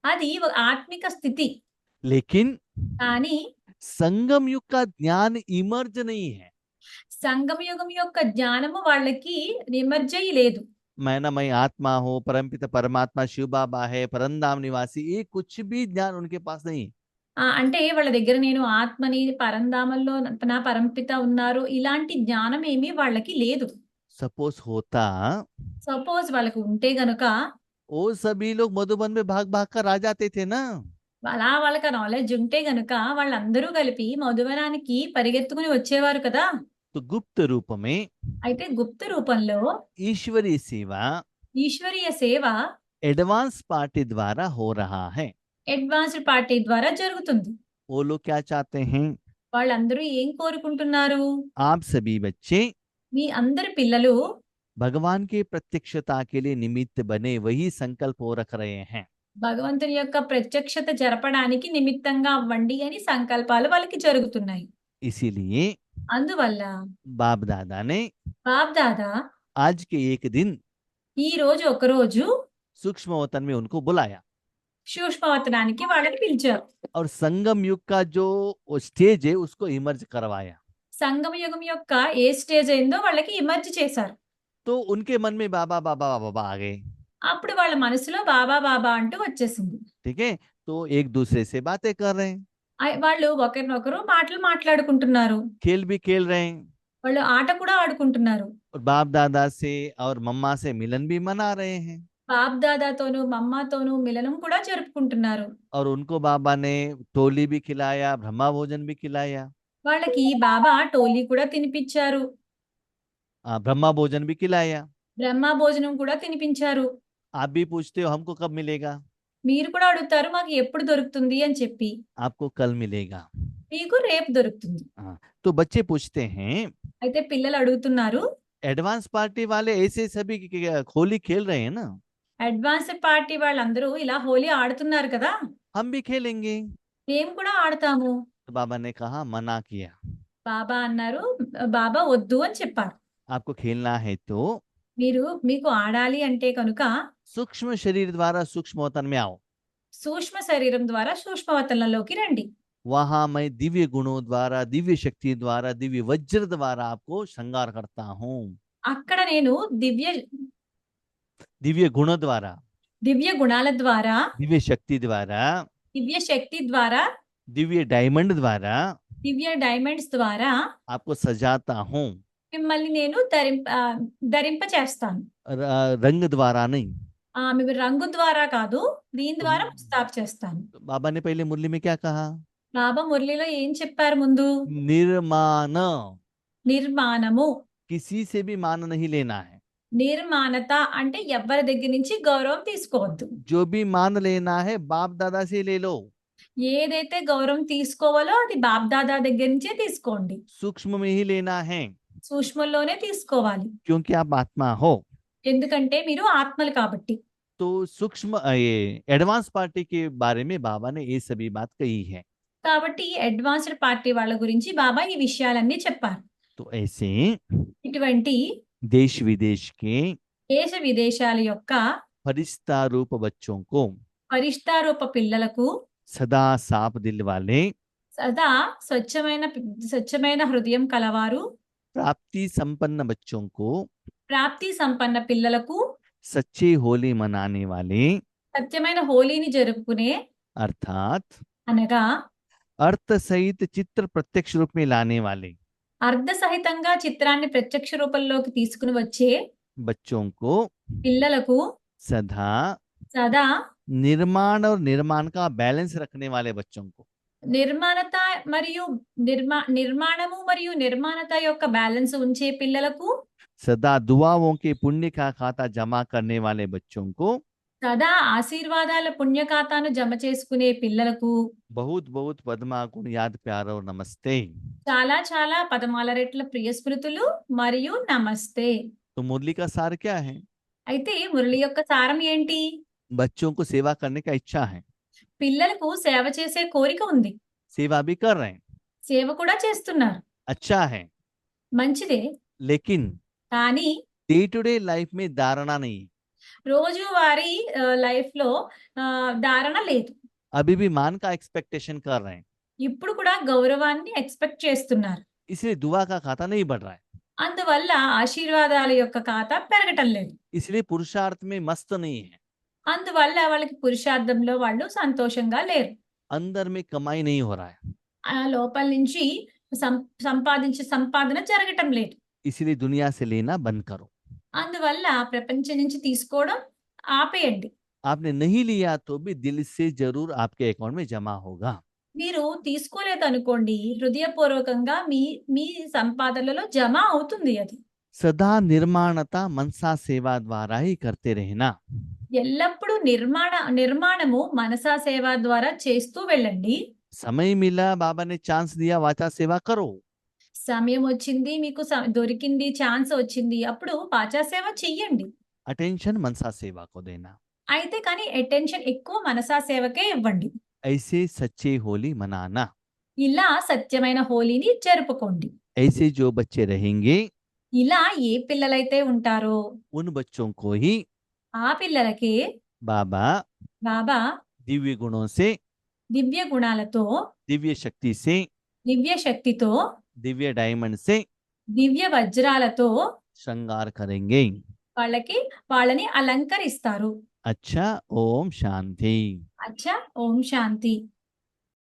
అది ఆత్మిక స్థితి. लेकिन కానీ संगम युग का ज्ञान इमर्ज नहीं है। సంగమ యుగం యొక్క జ్ఞానము వాళ్ళకి నిమజ్జయి లేదు. मैं आत्मा हूँ, परमपिता परमात्मा शिव बाबा है, परमधाम निवासी, ये कुछ भी ज्ञान उनके पास नहीं है। అంటే వాళ్ళ దగ్గర నేను ఆత్మని, పరంధామంలో నా పరంపిత ఉన్నారు, ఇలాంటి జ్ఞానం ఏమీ వాళ్ళకి లేదు. सपोज होता సపోజ్ వాళ్ళకి ఉంటే గనుక वो सभी लोग मधुबन में भाग भाग कर आ जाते थे ना। అలా వాళ్ళకి ఆ నాలెడ్జ్ ఉంటే గనుక వాళ్ళందరూ కలిపి మధువనానికి పరిగెత్తుకుని వచ్చేవారు కదా. तो गुप्त रूप में అయితే గుప్త రూపంలో ईश्वरीय सेवा ఈశ్వరీయ సేవ एडवांस पार्टी द्वारा हो रहा है। అడ్వాన్స్డ్ పార్టీ ద్వారా జరుగుతుంది. वो लोग क्या चाहते हैं? వాళ్ళందరూ ఏం కోరుకుంటున్నారు? आप सभी बच्चे మీ అందరి పిల్లలు भगवान की प्रत्यक्षता के लिए निमित्त बने, वही संकल्प वो रख रहे हैं। భగవంతుని యొక్క ప్రత్యక్షత జరపడానికి నిమిత్తంగా అవ్వండి అని సంకల్పాలు వాళ్ళకి జరుగుతున్నాయి. इसीलिए అందువల్ల बाप दादा ने బాప్ దాదా आज के एक दिन ఈ రోజు ఒకరోజు सूक्ष्म वतन में उनको बुलाया సూక్ష్మవతనానికి వాళ్ళని పిలిచారు. और संगम युग का जो स्टेज है उसको इमर्ज करवाया। సంగమ యుగం యొక్క ఏ స్టేజ్ అయిందో వాళ్ళకి ఇమర్జ్ చేశారు. तो उनके मन में बाबा बाबा बाबा आ गए। అప్పుడు వాళ్ళ మనసులో బాబా బాబా అంటూ వచ్చేసింది. ठीक है, तो एक दूसरे से बातें कर रहे हैं, వాళ్ళు ఒకరినొకరు మాటలు మాట్లాడుకుంటున్నారు. खेल भी खेल रहे हैं, వాళ్ళు ఆట కూడా ఆడుకుంటున్నారు. और बाप दादा से और मम्मा से मिलन भी मना रहे हैं। బాప్ దాదాతోనూ మమ్మాతోనూ మిలనం కూడా జరుపుకుంటున్నారు. और उनको बाबा ने टोली भी खिलाया, ब्रह्मा भोजन भी खिलाया, వాళ్ళకి బాబా టోలీ కూడా తినిపించారు. ब्रह्मा भोजन भी खिलाया। బ్రహ్మ భోజనం కూడా తినిపించారు. आप भी पूछते हो हमको कब मिलेगा? మీరు కూడా అడుగుతారు మాకు ఎప్పుడు దొరుకుతుంది అని చెప్పి. आपको कल मिलेगा। మీకు రేపు దొరుకుతుంది. तो बच्चे पूछते हैं, అయితే పిల్లలు అడుగుతున్నారు, एडवांस पार्टी वाले ऐसे सभी होली खेल रहे हैं ना, అడ్వాన్స్ పార్టీ వాళ్ళందరూ ఇలా హోలీ ఆడుతున్నారు కదా, हम भी खेलेंगे। మేము కూడా ఆడతాము. तो बाबा ने कहा, मना किया, బాబా అన్నారు, బాబా వద్దు అని చెప్పారు. आपको खेलना है तो మీకు ఆడాలి అంటే కనుక सूक्ष्म शरीर द्वारा सूक्ष्म वतन में आओ, సూక్ష్మ శరీరం ద్వారా సూక్ష్మవతనంలోకి రండి. वहां मैं दिव्य गुणों द्वारा, दिव्य शक्ति द्वारा, दिव्य वज्र द्वारा आपको श्रृंगार करता हूँ। అక్కడ నేను दिव्य गुण द्वारा, దివ్య గుణాల ద్వారా, दिव्य शक्ति द्वारा, దివ్య శక్తి ద్వారా, दिव्य डायमंड द्वारा దివ్య డైమండ్స్ ద్వారా आपको सजाता हूँ। మిమ్మల్ని నేను ధరింప చేస్తాను. रंग द्वारा नहीं। మీ రంగు ద్వారా కాదు, దీని ద్వారా ముస్తాబ్ చేస్తాను. तो बाबा ने पहले मुरली में क्या कहा? బాబా మురళిలో ఏం చెప్పారు ముందు? निर्माण, నిర్మాణము. किसी से भी मान नहीं लेना है। నిర్మాణత అంటే ఎవరి దగ్గర నుంచి గౌరవం తీసుకోవద్దు. जो भी मान लेना है बाप दादा से ले लो। ఏదైతే గౌరవం తీసుకోవాలో అది బాప్ దాదా దగ్గర నుంచే తీసుకోండి. सूक्ष्म में ही लेना है, సూక్ష్మంలోనే తీసుకోవాలి. क्योंकि आप आत्मा हो। ఎందుకంటే మీరు ఆత్మలు కాబట్టి. तो सूक्ष्म ये एडवांस पार्टी के बारे में बाबा ने ये सभी बात कही है। కాబట్టి అడ్వాన్స్డ్ పార్టీ వాళ్ళ గురించి బాబా ఈ విషయాలన్నీ చెప్పారు. तो ऐसे ఇటువంటి देश विदेश के దేశ విదేశాల యొక్క फरिश्ता रूप बच्चों को, పరిష్టారూప పిల్లలకు, सदा साफ दिल वाले, సదా స్వచ్ఛమైన హృదయం కలవారు, प्राप्ति संपन्न बच्चों को, ప్రాప్తి సంపన్న పిల్లలకు, सच्ची होली मनाने वाले, సత్యమైన హోలీని జరుపుకునే, अर्थात అనగా अर्थ सहित चित्र प्रत्यक्ष रूप में लाने वाले అర్ధ సహితంగా చిత్రాన్ని ప్రత్యక్ష రూపంలోకి తీసుకుని వచ్చే बच्चों को పిల్లలకు सदा సదా निर्माण और निर्माण का बैलेंस रखने वाले बच्चों को, నిర్మాణత మరియు నిర్మాణము మరియు నిర్మాణత యొక్క బ్యాలెన్స్ ఉంచే పిల్లలకు, सदा दुआओं के पुण्य का खाता जमा करने वाले बच्चों को, సదా ఆశీర్వాదాల పుణ్యఖాతాను జమ చేసుకునే పిల్లలకు बहुत बहुत पद्मा गुण याद प्यार और नमस्ते। చాలా చాలా పదమాల రెట్ల ప్రియ స్మృతులు మరియు నమస్తే. तो मुरली का सार क्या है? అయితే మురళి యొక్క సారం ఏంటి? बच्चों को सेवा करने का इच्छा है। పిల్లలకు సేవ చేసే కోరిక ఉంది. सेवा भी कर रहे हैं, సేవ కూడా చేస్తున్నారు. अच्छा है, మంచిదే. लेकिन కానీ डे टू डे लाइफ में धारणा नहीं है। రోజువారీ లైఫ్‌లో ధారణ లేదు. अभी भी मान का एक्सपेक्टेशन कर रहे हैं, ఇప్పుడు కూడా గౌరవాన్ని ఎక్స్‌పెక్ట్ చేస్తున్నారు. इसलिए दुआ का खाता नहीं बढ़ रहा है, అందువల్ల ఆశీర్వాదాల యొక్క ఖాతా పెరగటం లేదు. इसलिए पुरुषार्थ में मस्त नहीं है, అందువల్ల వాళ్ళకి పురుషార్థంలో వాళ్ళు సంతోషంగా లేరు. अंदर में कमाई नहीं हो रहा है, ఆ లోపల నుంచి సంపాదించే సంపాదన జరగటం లేదు. इसलिए दुनिया से लेना बंद करो। అందువల్ల ప్రపంచం నుంచి తీసుకోవడం ఆపేయండి. आपने नहीं लिया तो भी दिल से जरूर आपके अकाउंट में जमा होगा। మీరు తీసుకోలేదనుకోండి, హృదయపూర్వకంగా మీ మీ సంపాదనలో జమ అవుతుంది అది. सदा निर्माणता मनसा सेवा द्वारा ही करते रहना। ఎల్లప్పుడూ నిర్మాణము మనసా సేవ ద్వారా చేస్తూ వెళ్ళండి. समय मिला, बाबा ने चांस दिया, वाचा सेवा करो। సమయం వచ్చింది, మీకు దొరికింది, ఛాన్స్ వచ్చింది, అప్పుడు వాచా సేవ చెయ్యండి. अटेंशन मनसा सेवा को देना। అయితే కానీ అటెన్షన్ ఎక్కువ మనసా సేవకే ఇవ్వండి. ऐसे सच्चे होली मनाना। ఇలా సత్యమైన హోలీని జరుపుకోండి. ऐसे जो बच्चे रहेंगे ఇలా ఏ పిల్లలైతే ఉంటారో उन बच्चों को ही ఆ పిల్లలకి बाबा బాబా दिव्य गुणों से, దివ్య గుణాలతో, दिव्य शक्ति से, దివ్య శక్తితో, दिव्य डायमंड से దివ్య వజ్రాలతో श्रृंगार करेंगे। వాళ్ళని అలంకరిస్తారు. अच्छा, ओम शांति। అచ్చా, ఓం శాంతి.